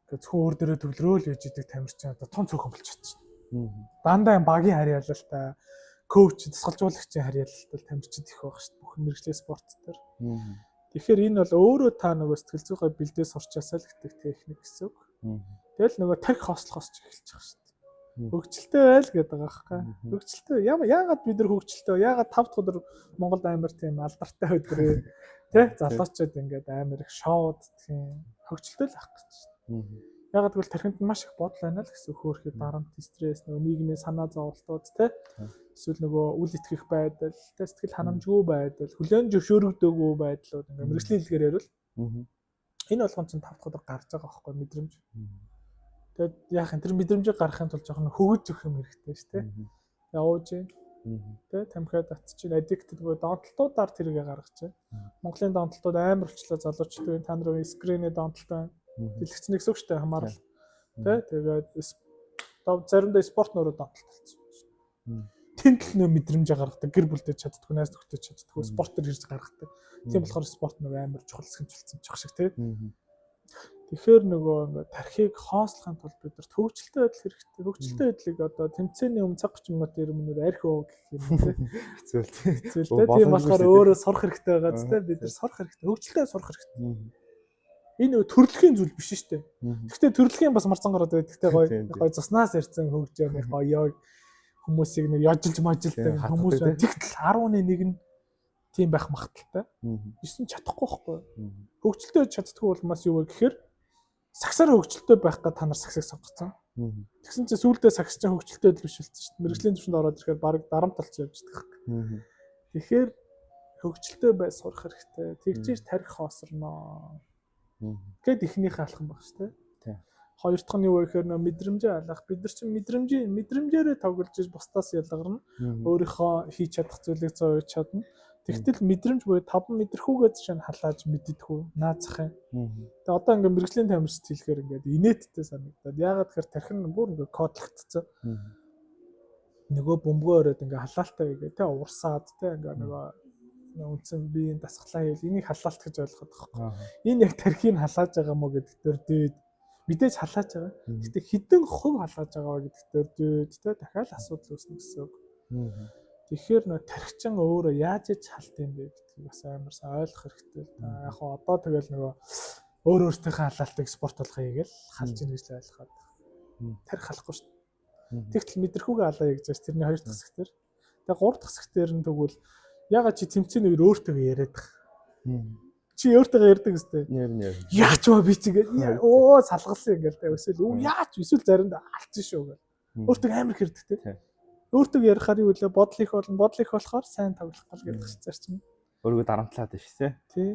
зөвхөн өөр дөрөө төвлөрөөл яж идэг тамирчин одоо тон цөөхөн болчихсон шүү. Дандаа багийн харьяалалтай, коуч, тасгалжуулагчийн харьяалалтай тамирчид их байх шүү. Бүх мэрэгжлийн спорт төр. Тэгэхээр энэ бол өөрөө та нөгөө сэтгэл зүйгээ бэлдээ сурчаасаа л гэдэг техник гэсэн үг. Тэгэл нөгөө тарих хослохоос ч эхэлж байгаа шүү. Хөгжилтэй байл гэдэг байгаа байхгүй. Хөгжилтэй яагаад бид нар хөгжилтэй яагаад 5 дахь өдөр Монголд амар тийм алдартай өдрөө тэ залуучууд ингээд амар их шоуд тийм хөгжилтэй л ах гэж шүү. Ягаад гэвэл тархинд маш их бодол байна л гэсэн хөөрхий дарамт стресс нөгөө нийгмийн санаа зовлтууд те эсвэл нөгөө үл итгэх байдал те сэтгэл ханамжгүй байдал хүлээн зөвшөөрөгдөөгүй байдлууд ингээ мэрэгжлийн хэлгээр ярил энэ болгон чинь 5 дахь удаа гарч байгаа байхгүй мэдрэмж. Тэгээд яах юм тэр мэдрэмжийг гаргахын тулд жоохон хөгөж өгөх юм хэрэгтэй шүү те. Явууж те тамхиад татчих addicted буюу донтолтуудаар тэрийг гаргаж байна. Монголын донтолтууд амар болчлоо залуучдын та нарын скринээ донтолт байна. Дэлгэцэн гэсэн үг шүү дээ хамаарал. Тэ тэгээд заримдаа спорт нөрөө донтолт болсон. Тэнтэл нөө мэдрэмжээ гаргадаг, гэр бүлдээ чаддгүй, найз нөхдөд чаддгүй, спортоор ирж гаргадаг. Тийм болохоор спорт нөгөө амар чухал хэсэгчлсэн ч шиг тий. Тэгэхээр нөгөө ингээд тархийг хоослохын тулд бид нар хөгжилтэй байдал хэрэгтэй. Хөгжилтэй байдлыг одоо тэмцээний өмнө цаг 30 минут ирмэнээр арх уу гэх юм тий. Хэцүү тий. Тийм болохоор өөрөө сурах хэрэгтэй байгаа ч тий. Бид нар сурах хэрэгтэй. Хөгжилтэй сурах хэрэгтэй. Энэ төрөлхийн зүйл биш шүү дээ. Гэхдээ төрөлхийн бас марцан гараад байдаг. Гэхдээ гоё заснаас ирсэн хөгжөө нэг гоёо хүмүүсийг нэг яжилж мажилдаг хүмүүс байна. Тэгтэл 10-1 нь тийм байх магадaltaй. 9 чадахгүй байхгүй. Хөгжилтэй чаддгүй бол маш юу вэ гэхээр сагсаар хөгжилтэй байх гэж та нар сагсыг сонгоцсон. Тэгсэн чинь сүүлдээ сагс чинь хөгжилтэй л биш болчихсон шүү дээ. Мэргэжлийн төвшөнд ороод ирэхээр баг дарамт талч явж байгаа. Тэгэхээр хөгжилтэй бай сурах хэрэгтэй. Тэгжиж тарих хоосорноо. Гэт ихнийхээ алхам баг шүү дээ. Хоёр дахь нь юу вэ гэхээр мэдрэмжээ алах. Бид нар чинь мэдрэмжээрээ тоглож иж бусдаас ялгарна. Өөрийнхөө хийж чадах зүйлийг зөө хийж чадна. Тэгтэл мэдрэмж буюу 5 мэдрэхүүгээ чинь халааж мэддэхүү наацах юм. Тэгээ одоо ингээ мэрэгжлийн тамирчид хэлэхээр ингээд инээдтэй санагдаад. Яагаад гэхээр тархин бүр ингээ кодлогдсон. Нөгөө бөмбөгөө өрөөд ингээ халаалтай гэгээ тэ уурсаад тэ ингээ нөгөө үндсэн биеийн дасгалаа хийл энийг халаалт гэж ойлгоод байгаа юм. Энэ яг тархийг халааж байгаа мó гэдэг дээр дээд мэдээж халааж байгаа. Гэтэ хэдэн хувь халааж байгаа гэдэг дээр дээд тэ дахиад асуудал үүснэ гэсэн үг. Тэгэхээр нөө тархичин өөрөө яаж иж халт юм бэ гэдгийг бас амар сайн ойлгох хэрэгтэй л да. Яг хоо одоо тэгэл нөгөө өөртөөхөө халаалтыг спорт болгоё гэж халж ийн гэж л ойлгоод. Тархи халахгүй шүү дээ. Тэгтэл мэдрэхүүгээ алаа гэж байна. Тэрний хоёр дахь хэсгээр. Тэгээ гурав дахь хэсгээр нь тэгвэл ягаад чи тэмцээний үеэр өөртөө яриад байгаа. Чи өөртөө ярьдаг үстэй. Яач ба би чигээ оо салгалсан ингээл тэ өсөл яач эсвэл заримдаа алцсан шүү гэл. Өөртөө амар хэрдэгтэй. Өөртөө ярихаар юу вэ? Бодол их болохоор сайн тоглох гал гэдэг чинь зарчим. Өөрийгөө дарамтлаад байна шүү тий.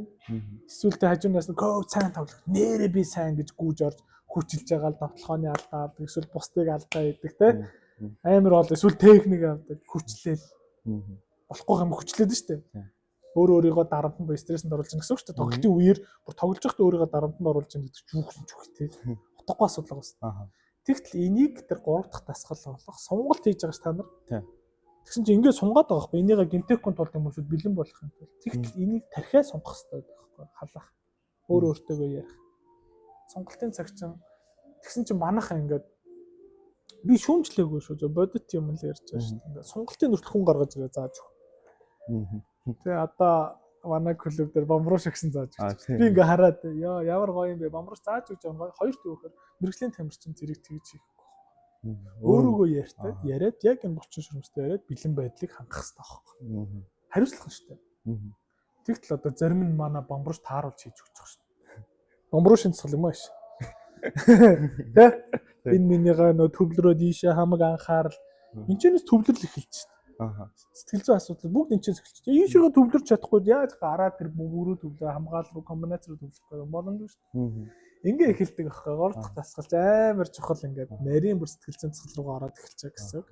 Эсвэл тэ хажуунаас нь коуч сайн тоглох. Нэрээ би сайн гэж гүүж орж хүчилж байгаа л тоглохооны алдаа авдаг. Эсвэл бусдыг алдаа хийдэг тэ. Амар бол эсвэл техник авдаг. Хүчлээл. Болохгүй юм хүчлээд шүү дээ. Өөрийгөө дарамтанд буюу стресэнд оруулж байгаа гэсэн үг шүү дээ. Тоглолтын үеэр бүр тоглож байхдаа өөрийгөө дарамтанд оруулж байгаа гэдэг чүүхсэн тий. Утгагүй асуудал байна. Тэгтэл энийг тэр 3 дахь дасгал болох сонголт хийж байгаа ш та нар. Тэгсэн чинь ингээд сунгаад байгаа байхгүй. Энийгээ гинтэхгүй тулд юм шүү бэлэн болох юм бол. Тэгтэл энийг тархиа сунгах хэрэгтэй байхгүй. Халах. Өөртөөгөө ярих. Сонголтын цаг чинь тэгсэн чинь манайхаа ингээд би шүүмжлээгүй шүү. Бодит юм л ярьж байгаа шүү. Ингээд сонголтын нүртэл хүн гаргаж ирээ зааж өг. Тэгээ одоо манай клуб дээр бомбрууш гисэн зааж өгч. Би ингээ хараад ёо ямар гоё юм бэ бомбрууш зааж өгч байгаа. Хоёр төвөөр мэрэгжлийн тамирчин зэрэг тэгж хийхгүй. Өөрөөгөө ярьтаа яриад яг энэ булчин шүрмстэй яриад бэлэн байдлыг хангах хэрэгтэй байхгүй. Хариуцлага шүү дээ. Тэгтэл одоо зарим нь манай бомбрууш тааруулж хийж өгч байгаа шүү. Номруу шинцэл юм ааш. Тэ? Энэ минийгаа нөө төвлөрөө дийшээ хамаг анхаарал. Энэчнээс төвлөрөл эхэлж байна. Сэтгэл зүйн асуудал бүгд энэчнээс эхэлж байна. Ийшээгээ төвлөрч чадахгүй яаж гараад тэр бүрөө төвлөө хамгаалал руу комбинац руу төвлөхгүй боломжгүй шүү дээ. Ингээ эхэлдэг аахгүй. Гол дахь дасгалж амар чухал ингээд нарийн бүр сэтгэл зүйн цэцэл руугаа ороод эхэлж байгаа гэсэн.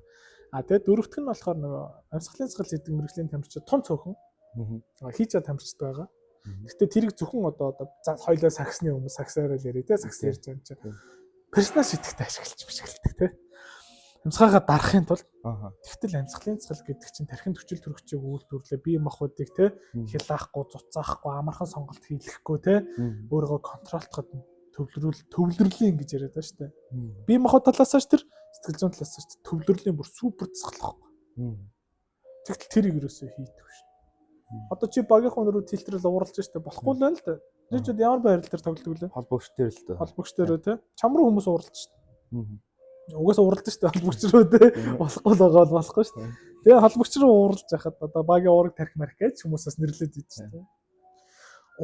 Тэгээд дөрөвтг нь болохоор нөгөө амьсгалын цэцэл гэдэг мэрэгжлийн тамирчид том цөөхөн хийж чад тамирчид байгаа. Гэхдээ тэрийг зөвхөн одоо хоёлоо саксны хүмүүс саксаараа л яриа те сакс ярьж байгаа юм чинь персонал шитгэхтэй ашиглаж бишгэлдэг те. Амьсгаагаа дарахын тулд тэгтэл амьсгалын цэцэл гэдэг чинь тархин төчил төрөгчийг үйлдвэрлээ бие махбодыг те хялаахгүй цуцаахгүй амархан сонголт хийлгэхгүй те өөрийгөө контролтоход төвлөрлийн гэж яриад байгаа шүү дээ. Бие махбод талаасаа ч тэр сэтгэл зүйн талаасаа ч төвлөрлийн бүр супер засгалах. Тэгтэл тэрийг юусоо хийдэг шүү. Одоо чи багийнхан руу тэлтрэл ууралж штэ болохгүй л байна л да. Жижиг ямар байрал дээр тоглодог лээ? Холбогч дээр л да. Холбогч дээр те. Чам руу хүмүүс ууралж штэ. Угаасаа ууралж штэ холбогч руу те. Болохгүй л байгаа бол болохгүй штэ. Тэгээ холбогч руу ууралж яхад одоо багийн уураг тарих марх гэж хүмүүсээс нэрлээд ийж штэ.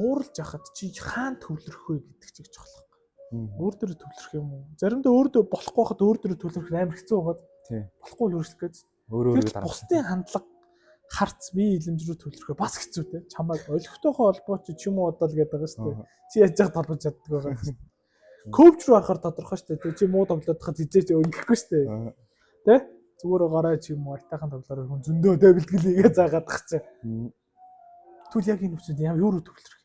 Ууралж яхад чи хаана төвлөрөх вэ гэдэг чиг чухал. Өөр дөр төвлөрөх юм уу? Заримдаа өөрөө болохгүй хахад өөр дөр төвлөрөх амар хэцүү байгаад. Болохгүй л өөрчлөх гэж. Өөрөө дараа. Бусдын хандлага харц бие илэмж рүү төвлөрөхөө бас хэцүү те. Чамайг олигтойхоо холбооч ч юм уу бодол гэдэг байгаа шүү дээ. Чи яаж яах толгож чаддаг байгаа шүү. Коуч руу ахаар тодорхой шүү дээ. Чи муу тоглоод хахад хизээч өнгөхгүй шүү дээ. Тэ? Зүгээр гараа чи юм уу айтайхан тоглоор хүн зөндөө тэ бэлтгэлийгээ заагаад тах чи. Түл яг энэ үсэд ямар юу руу төвлөрөх?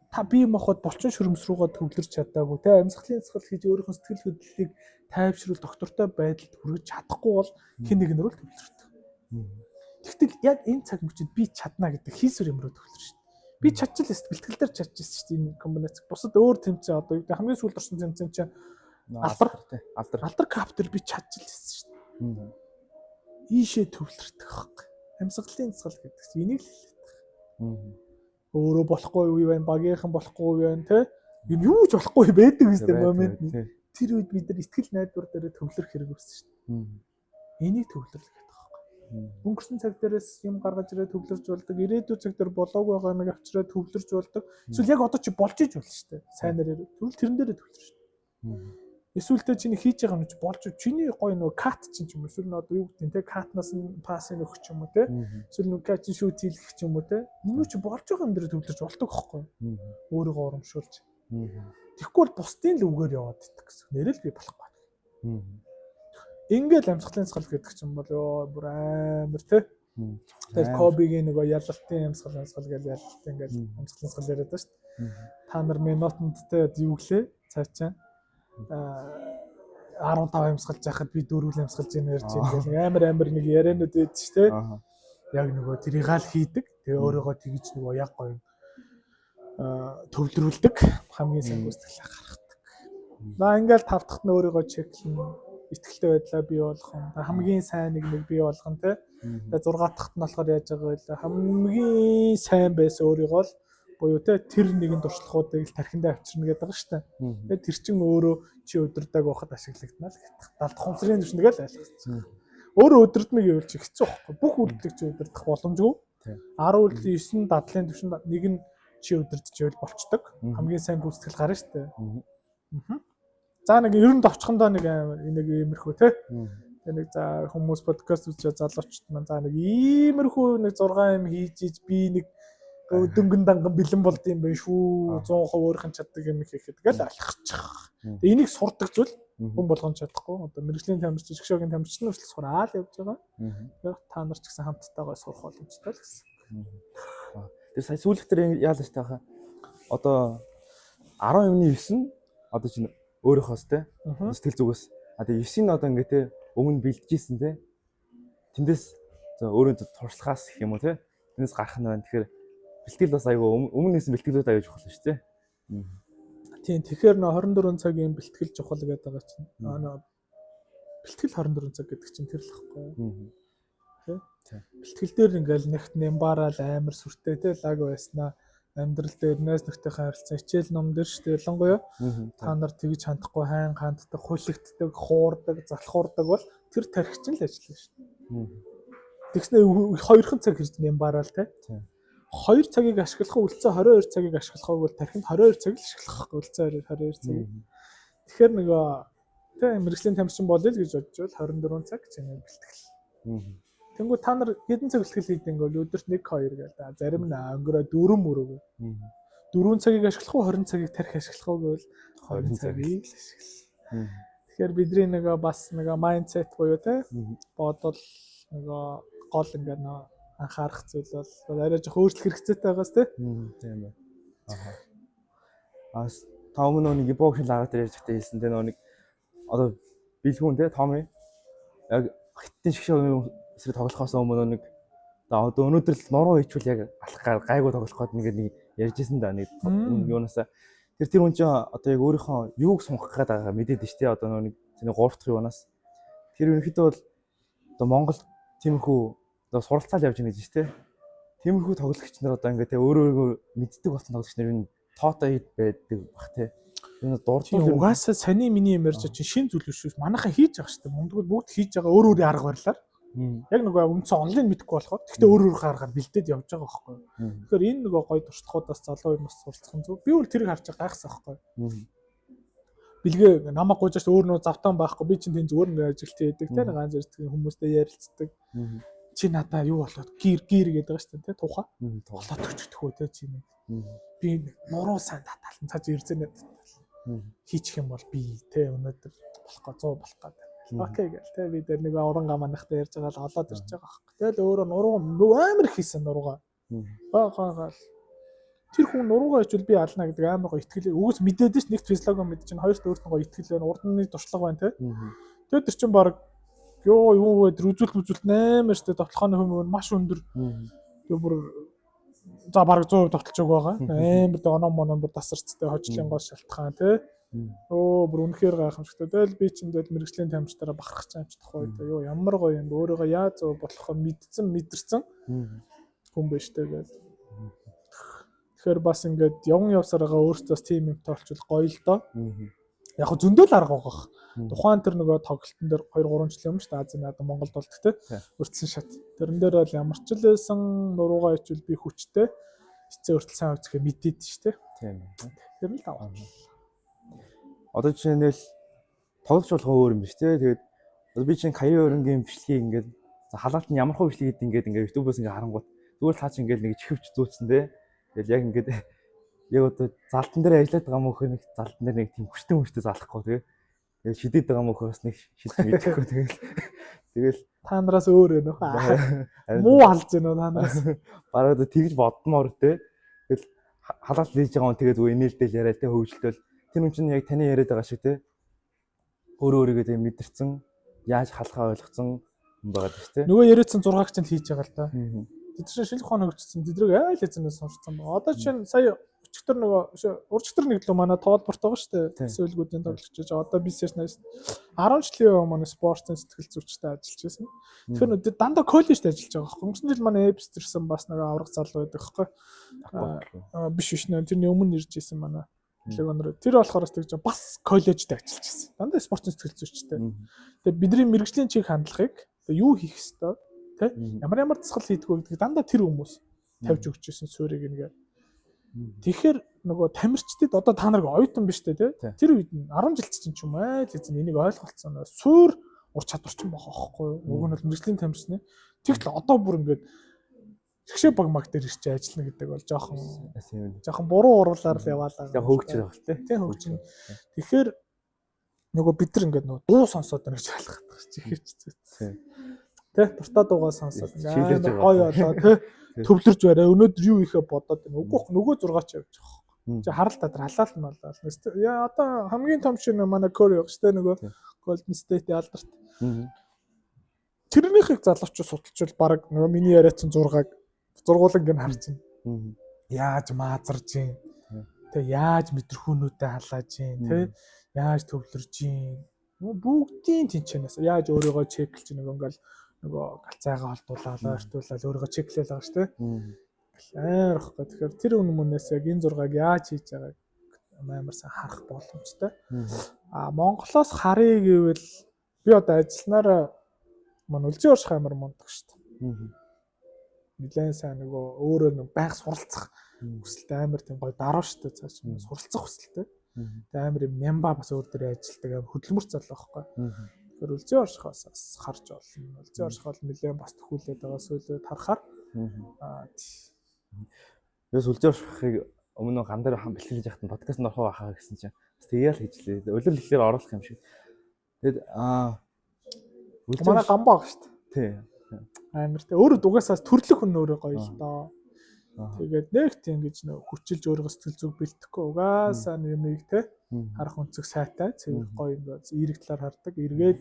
Та бие махбод булчин шөрөмс рүүгээ төвлөрч чадаагүй те. Амьсгалын цэцэл хийж өөрийнхөө сэтгэл хөдлөлийг тайвшруулах доктортой байдалд хүргэж чадахгүй бол хэн нэгнэр л төвлөрдөг. Тэгтэл яг энэ цаг мөчид би чадна гэдэг хийсвэр юмруу төвлөр шүү дээ. Би чадчихлаа шүү дээ. Бэлтгэл дээр чадчихсан шүү дээ. Энэ комбинац. Бусад өөр тэмцээн одоо хамгийн сүүлд орсон тэмцээн чинь алдар каптер би чадчихлаа шүү дээ. Ийшээ төвлөрдөг байхгүй. Амьсгалын цэцэл гэдэг чинь энийг л хэлээд. Өөрөө болохгүй үе байна, багийнхан болохгүй үе байна те. Юу ч болохгүй байдаг үстэй момент. Тэр үед бид нар ихтгэл найдвар дээр төвлөрөх хэрэг үүссэн шүү дээ. Энийг төвлөрлөх гэдэг байхгүй. Өнгөрсөн цаг дээрээс юм гаргаж ирээ төвлөрч болдог. Ирээдүйн цаг дээр болоогүй байгаа нэг авчираа төвлөрч болдог. Эсвэл яг одоо чи болж иж болно шүү дээ. Сайнаар тэгвэл тэрэн дээрээ төвлөр шүү дээ. Эсвэл тэ чиний хийж байгаа юм чи болж чиний гой нөгөө кат чинь ч юм эсвэл одоо юу гэдэг те катнаас нь пасс өгөх ч юм уу те эсвэл нөгөө кат шүүт хийлгэх ч юм уу те нөгөө чи болж байгаа юм дээр төвлөрч болдог байхгүй өөрийгөө урамшуулж тэгэхгүй бол бусдын л үгээр яваад идэх гэсэн нэрэл би болохгүй ингээл амьсгалын цэцэл гэдэг чинь бол ёо бүр амар те тэр кобигийн нөгөө ялалтын амьсгал гэж ялалт ингээл амьсгалын цэцэл яриад байна шүү дээ та нар минутанд те юу гэлээ цаачаа 15 амьсгалж яхад би 4 амьсгалж ийн ярьж ийн гэл амар нэг яриануд байдаг шүү дээ. Яг нөгөө тэрийг л хийдэг. Тэгээ өөрийгөө тэгж нөгөө яг гоё төвлөрүүлдэг. Хамгийн сайн гүйцэтгэлээ гаргадаг. Ингээл 5 дахь нь өөрийгөө чеклэн итгэлтэй байдлаа бий болгох. Хамгийн сайн нэг бий болгох те. Тэгээ 6 дахьт нь болохоор яаж байгаа вэ? Хамгийн сайн байсан өөрийгөө л буюу те тэр нэгэн туршлагуудыг тархиндаа авчирна гэдэг байгаа шүү дээ. Тэгээ тэр чин өөрөө чи өдөрдөг байхад ашиглагдана л гэдэг. 70 хонцрын түвшнэг л ойлгосон. Өөрөө өдөрдмөг явуулж хэцүү байхгүй. Бүх үйлдэлийг чи өдөрдөх боломжгүй. 10 үйлдлийн 9 дадлын түвшинд нэг нь чи өдөрдөж байвал болчдөг. Хамгийн сайн гүйцэтгэл гарна шүү дээ. За нэг 90 товчхондоо нэг иймэрхүү те. Тэгээ нэг за хүмүүс подкаст үзэж залуучд маань за нэг иймэрхүү нэг 6 юм хийж би нэг дөнгөн данган бэлэн болд юм байна шүү 100% өөрхөн чаддаг юм хийхэд гэл алхачих. Тэгээ энийг сурдаг зүйл хүн болгон чадахгүй. Одоо мэрэгжлийн тамирч, жигшөөгийн тамирч нь хүртэл сураал явж байгаа. Яг та нар ч гэсэн хамттайгаа сурах боломжтой л гэсэн. Тэгээ сая сүүлд тэр яалаа штэ хаа. Одоо 10.9 одоо чинь өөрийнхоос те сэтгэл зүгээс тэгээ 9-ийн одоо ингээ те өмнө бэлдэжсэн те. Тэндээс өөрөнд туршлагаас гэх юм уу те. Тэндээс гарах нь байна. Тэгэхээр бэлтгэл бас айгүй өмнө нэсэн бэлтгэлүүд аяж чухал шүү дээ. Тийм тэгэхээр 24 цагийн бэлтгэл чухал гэдэг байгаа чинь. Бэлтгэл 24 цаг гэдэг чинь тэр л хэвгүй. Тийм. Бэлтгэл дээр ингээл нэгт нямбарал амар сүртэй те лаг байснаа амьдрал дээр найз нөхдөйхөө харилцаа хичээл ном дээр шүү дээ. Ялангуяа та нар тэгж хандахгүй хайн ханддаг, хулигддаг, хуурдаг, залхуурдаг бол тэр тархич нь л ажиллана шүү дээ. Тэгснэ хоёрхан цаг хийж нямбарал те. 2 цагийг ашиглах үлцээ 22 цагийг ашиглах бол тархинд 22 цаг л ашиглах үлцээ 22 цаг. Тэгэхээр нөгөө тэг мэрэгжлийн тамирчин болъё л гэж бодож бол 24 цаг чиний бэлтгэл. Тэнгүү та нар хэдэн цаг бэлтгэл хийдэг юм бол өдөрт 1 2 гэдэг. Зарим нь өнгөрөө 4 мөрөг. 4 цагийг ашиглах уу 20 цагийг тарих ашиглах уу гэвэл 20 цагийг л ашиглах. Тэгэхээр бидний нөгөө бас нөгөө майндсет буюу те бодол нөгөө гол ингээд нөгөө анхаарах зүйл бол арай жоох өөрчлөх хэрэгцээтэй байгаас те. Тийм бай. Та өмнө нэг ибогшин лагаад ярьж байхдаа хэлсэн те нэг одоо бэлгүүн те Томи яг хиттийн шгшээ эсрэг тоглохоос өмнө нэг одоо өнөөдөр л нуруу хийчихвэл яг алах гайгүй тоглох гээд нэг ярьжсэн да нэг юунаас тэр хүн чинь одоо яг өөрийнхөө юуг сунгах гээд байгаа мэдээд нь штэ одоо нэг тэр 3 дахь юунаас тэр ерөнхийдөө бол одоо Монгол тиймэрхүү одоо суралцаал явж байгаа гэж штэ тиймэрхүү тоглогч нар одоо ингээ те өөрөө мэддэг болсон тоглогч нар энэ тоотой байдаг бах те энэ дурдсан угаасаа саний миний юм ярьж чинь шин зүйл биш шүү манайхаа хийж байгаа штэ мундгууд бүгд хийж байгаа өөр өөрийн арга барилаар яг нөгөө үндсэн онлайн мэдэхгүй болохоор тэгтээ өөр өөр гаргаар бэлдээд явж байгаа байхгүй. Тэгэхээр энэ нөгөө гоё туршлагуудаас залуу хүмүүс суралцах нь зөв. Би бол тэрийг харж гайхсан байхгүй. Бэлгээ намайг гуйж өөр нөгөө завтан байхгүй. Би чинь тийм зүгээр нэг ажилт хийдэг те ганц зэрэг хүмүүстэй ярилцдаг. Чи надаа юу болоод гэр гэдэг байгаа шүү дээ те тухай. Тоглоод өчтдөх үү те чи нэг. Би нуруу сайн таталсан цааш ирзэнэ. Хийчих юм бол би те өнөөдөр болохгүй 100 болох гэдэг. Окей гэл тэ би дээр нэг уран гаманахтай ярьж байгаа л олоод ирж байгаа байхгүй. Тэгэл өөрөө нуруу амар хийсэн нуруугаа. Гоо. Тэр хүн нуруугаа хичвэл би ална гэдэг амар гоо ихтгэл. Үгүйс мэдээд ш нэгт физиологи мэд чинь хоёрт өөртөө гоо ихтгэл байна. Урдны туршлага байна тэ. Тэгээд тэр чинь баг юу вэ тэр үзүүлэлт амар штэ тоглохооны хүмүүс маш өндөр. Тэгээ бүр за баг 100% тоглож байгаа. Амар тэ оноо моноо бүр тасарцтай хожлын гоо шалтгаан тэ. Бүр үнэхээр гайхамшигтай. Тэгэл би чинь тэгэл мэрэгжлийн тамирчдаараа бахарх чамчдах үед юу ямар гоё юм өөрийгөө яаж зөв болохоо мэдэрсэн хүн биш тэгээд. Тэгэхээр бас ингээд явган явсараа өөртөөс тим юмтай болчихвол гоё л доо. Яг зөндөл арга байгаа. Тухайн тэр нөгөө тоглолтын дээр 2 3 жил юм шүү дээ. Азийн надад Монголд болдог те. Өртсөн шат. Тэрэн дээр бол ямар ч л байсан нуруугаа ичвэл би хүчтэй. Эцээ өртөл сайн үзэхээ мэдээд шүү дээ. Тийм. Тэр л таваа. Одоо жишээлбэл тоглож болох өөр юм биш те. Тэгээд би чинь Каяа өрнгийн бичлэгийг ингээд халаалт нь ямар хөө бичлэгийг ингээд YouTube-оос ингээд харангуут зүгээр л хаач ингээд нэг чихвч зүүцсэн те. Тэгэл яг ингээд яг одоо залтан дээр ажиллаад байгаа мөхөр нэг залтан дээр нэг тийм хүчтэй залахгүй те. Тэгэл шидэд байгаа мөхөөс нэг шид мэдэхгүй тэгэл та нараас өөр юм уу? Муу алж гэнэ та нараас. Бараг тэгж бодмоор те. Тэгэл халаалт хийж байгаа хүн тэгээд үе нээлтэл яриа те хөвжөлтөл тэр хүн чинь яг таны яриад байгаа шиг те өөрийгөө тийм мэдэрсэн яаж халахаа ойлгоцсон юм байгаа шүү дээ. Нөгөө яриадсан 6-аг чинь хийж байгаа л да. Тэд чинь шинэ ухаан хөгжсөн тэдрэг айл эзнээс сурцсан байна. Одоо чинь сая өчигдөр нөгөө урчигдөр нэг л манай тоолборт байгаа шүү дээ. Сөүлгүүдийн тоглогч. Одоо бизнес найс 10 жилийн өмнө спортын сэтгэл зүйчтэй ажиллаж байсан. Тэгэхээр нүд дандаа коллежд ажиллаж байгаа байхгүй. Өнгөрсөн жил манай эпстерсэн бас нөгөө аврах залуу байдаг байхгүй. Биш нэ тэрний өмнө ирж исэн манай тэр болохоор бас коллежд ажиллаж байсан. Дандаа спортын сэтгэл зүйчтэй. Тэгээ бидний мэрэгжлийн чиг хандлагыг юу хийх ёстой тэ ямар засгал хийдэг вэ гэдэг дандаа тэр хүмүүс тавьж өгч ирсэн суурийг нэгэ. Тэгэхээр нөгөө тамирчдад одоо та нарыг оюутан биш тэ тэр үед 10 жил чинь ч юм аа эзэн энийг ойлголцсон суур ур чадвар ч юм байгаа байхгүй юу. Уг нь бол мэрэгжлийн тамирчны тэгтэл одоо бүр ингээд Тэгшээ баг маг дээр ирч ажиллана гэдэг бол жоохон буруу уруулаар л яваалаа. Тэгээ хөгжиж байгаа л тийм хөгжин. Тэгэхээр нөгөө бид нар ингээд нөгөө дуу сонсоод байна гэж ойлгох гэж ихэвч зүйтэй. Тэ дуртай дуугаа сонсоод ингээд гоё болоо тэ төвлөрж барай. Өнөөдөр юу ихэ бодоод байна. Үгүй нөгөө 6 ч явж байгаа. Чи харалтаа тэр халаалт нь болоо. Яа одоо хамгийн том шинэ манай Кори явах штэ нөгөө Golden State алдарт. Тэрнийхийг залуучууд судалжвал баг нөгөө миний яриадсан 6-аг зургуулан гэн харж байна. Яаж маазарж юм. Тэ яаж мэдрхүүнүүдэд халааж юм. Тэ яаж төвлөрж юм. Бүгдийн тэнчэнээс яаж өөрийгөө чеклж нэг ингээл нөгөө галцайгаа холдуулаад ойртуулаад өөрийгөө чеклэл байгаа шүү дээ. Аарихгүй. Тэгэхээр тэр өмнөөс яг энэ 6-аг яаж хийж байгааг амарсан харах боломжтой. Монголоос харъя гэвэл би одоо ажилланараа манай үлзий урших амар мундаг шүү дээ. нэлээд сайн нөгөө өөрөө нэг байг суралцах хүсэлтэй амар тийм гоё даруу штэ цааш суралцах хүсэлтэй. Тэгээ амар юм нямба бас өөр дээр ажилладаг амар хөдөлмөр залуу байхгүй. Тэгэхээр үлзий оршихоос бас харж олно. Үлзий орших бол нэлээд бас төхүүлээд байгаа сүүлд харахаар Яс үлзий оршихыг өмнө ган дээр бэлтгэж яхад подкаст норхоо байхаа гэсэн чинь бас тэгээл хийжлээ. Улирал ихлээр оруулах юм шиг. Тэгэд манай гамбаа баг штэ. Тий. Амар тэ өөрөө дугаасаас төрлөх хүн өөрөө гоё л доо. Тэгээд нэг тийм гэж нөө хүчилж өөрөө сэтгэл зүг бэлтгэхгүй угаасаа нэмийг те харах өнцөг сайтай цэвэр гоё ингээд эерэг талаар хардаг. Эргээд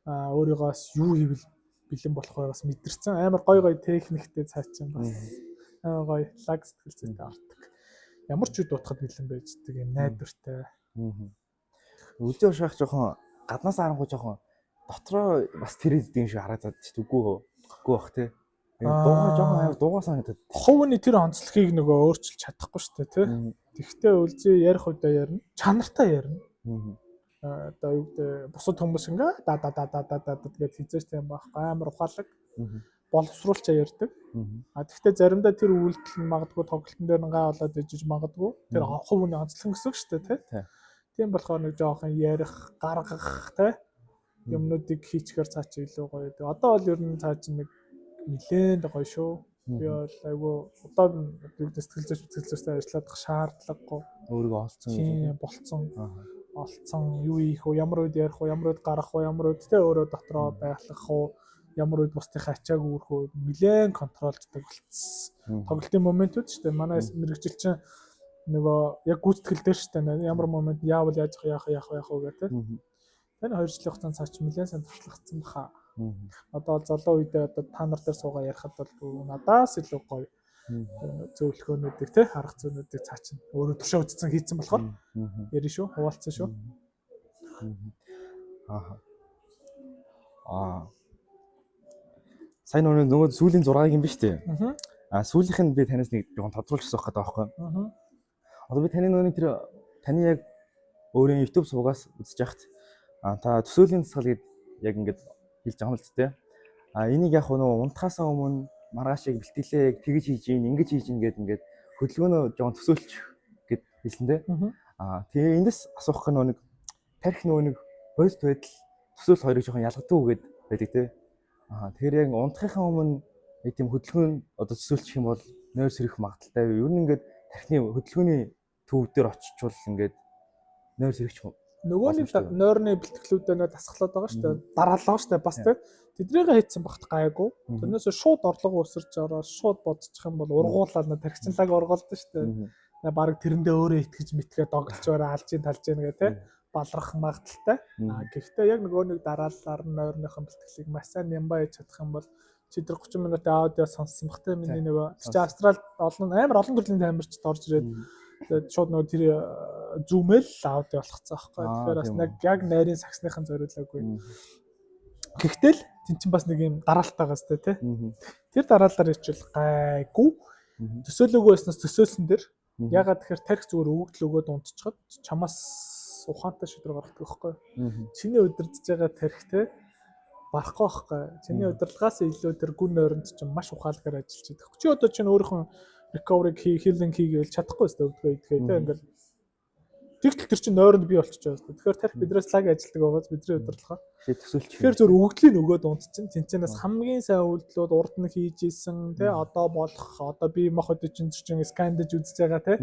өөрийгөөс юу хийвэл бэлэн болох вэ бас мэдэрсэн. Амар гоё техниктэй цаачин бас амар гоё лаг сэтгэл зүйтэй артдаг. Ямар ч үе дуутахад бэлэн байждаг юм найдвартай. Үлзий орших жоохон гаднаас харангуй жоохон дотроо бас тэр эдийн шиг харагдаад ч үгүй бах те. Дуугаа жоохон аяа дуугаа санагдаад. Хувийн тэр онцлогийг нөгөө өөрчилж чадахгүй шүү дээ тий. Тэгвэл үлзий ярих удаа ярина. Чанартай ярина. Одоо юу гэдэг бусад хүмүүс ингээ да гэдээ хизээч тийм байхгүй амар ухаалаг боловсруулчаа ярьдаг. Тэгвэл заримдаа тэр үйлдэл нь магадгүй тоглолтын дээр нгаа болоод ижиж магадгүй. Тэр хувийн онцлог гэсэн шүү дээ тий. Тийм болохоор нэг жоохон ярих, гаргах тий юмнуудыг хийчихээр цаа чи илүү гоё. Тэгээ одоо бол ер нь цаа чи нэг нэлээд гоё шүү. Би бол айгүй одоо сэтгэл зүйтэй ажиллах шаардлагагүй. Өөрийгөө олцсон юу ийх вэ? Ямар үед ярих вэ? Ямар үед гарах вэ? Ямар үед тэ өөрөө дотроо байглах вэ? Ямар үед бусдынхаа ачааг үүрх вэ? Нэлээд контролддаг болцсон. Тоглолтын моментууд шүү дээ. Манай мэрэгжилчин нөгөө яг гүйцэтгэл дээр шүү дээ. Ямар момент яавал яаж яах вэ гэдэг. Тэр 2 жилийн хугацаанд цаач нэлээд сайн туршлагацсан баха. Одоо залуу үедээ одоо та нар дээр суугаа ярихад бол надаас илүү гоё зөвлөгөөнүүдийг те арга зүйнүүдийг цаач өөрөө туршаа үзсэн хийцэн болохоор ярина шүү, хуваалцсан шүү. Сайн нөгөө сүүлийн 6-ыг юм биш үү? Сүүлийнх нь би танаас нэг жоохон тодруулж асуух гэдэг байхгүй. Одоо би таны нөгөө тэр таны яг өөрийн YouTube суугаас үзэж яхад та төсөөлийн засал гээд яг ингэж хэлж байгаа юм л тээ. Энийг яг нөгөө унтахаасаа өмнө маргаашийг бэлтгэлээ тэгж хийж ийн, ингэж хийж ийн гэдэг ингээд хөдөлгөөнөө жоон төсөөлч гэд хэлсэн дээ. Тэгээ эндээс асуух гэх нэг тарих нэг бодит байдал төсөөл хоёрыг жоохон ялгадаг үгээд байдаг те. Тэгэхээр яг унтахынхаа өмнө нэг тийм хөдөлгөөн одоо төсөөлчих юм бол нойр сэрэх магадaltaй. Ер нь ингээд тархины хөдөлгөөний төв дээр очичвол ингээд нойр сэрэгч нөгөө нэг нойрны бэлтгэлүүдээ нөө тасгалаад байгаа шүү дээ. Дараалгаа шүү дээ бас тийм. Тэднийг хийцэн багт гайгүй. Тэрнээс шууд орлого өсөрч ороо шууд бодчих юм бол ургуулаад нөө тархицлаг орголдсон шүү дээ. Бараг тэрэндээ өөрөө итгэж мэтгээ доголж байгаа алжийн талж яана гэх тийм. Балрах магадaltaй. Гэхдээ яг нөгөө нэг дараалалаар нойрныхон бэлтгэлийг маш сайн нямбаа хийж чадах юм бол чи тэр 30 минутын аудио сонссон бах тийм. Миний нөгөө чи Австралид амар олон төрлийн тамирчид орж ирээд тэгээд шууд нөгөө тэр зүүмэл аудио болгоцсон байхгүй. Тэгэхээр бас нэг яг найрын сагсныхан зориулаагүй. Гэхдээ л тэн чинь бас нэг юм дараалтайгаас тий. Тэр дараалалаар ичвэл гайгүй. Төсөөлөөгүй байснаас төсөөлсөн дэр ягаад тэгэхээр тарих зүгээр өгөгдөл өгөөд унтчиход чамаас ухаантай шийдвэр гаргадаг байхгүй. Чиний удирдах байгаа тарих тий барахгүй байхгүй. Чиний удирдлагаас илүү тэр гүн нойронд чинь маш ухаалгаар ажиллаж байдаг. Чи одоо чинь өөрийнхөө recovery healing хийгээл чадахгүй өстэй өгдгөө идгээ тий ингээл тэгтэл тэр чинь нойронд бий болчихж байгаа өстэй. Тэгэхээр тарих бидрээс лаг ажилладаг байгааз бидний удирдлага. Төсөөлч. Тэгэхээр зөв өгөгдлийн өгөөд унтчихын тэнцэнээс хамгийн сайн үйлдэлүүд урд нь хийж исэн тий одоо болох одоо би моход чинь скандж үзэж байгаа тий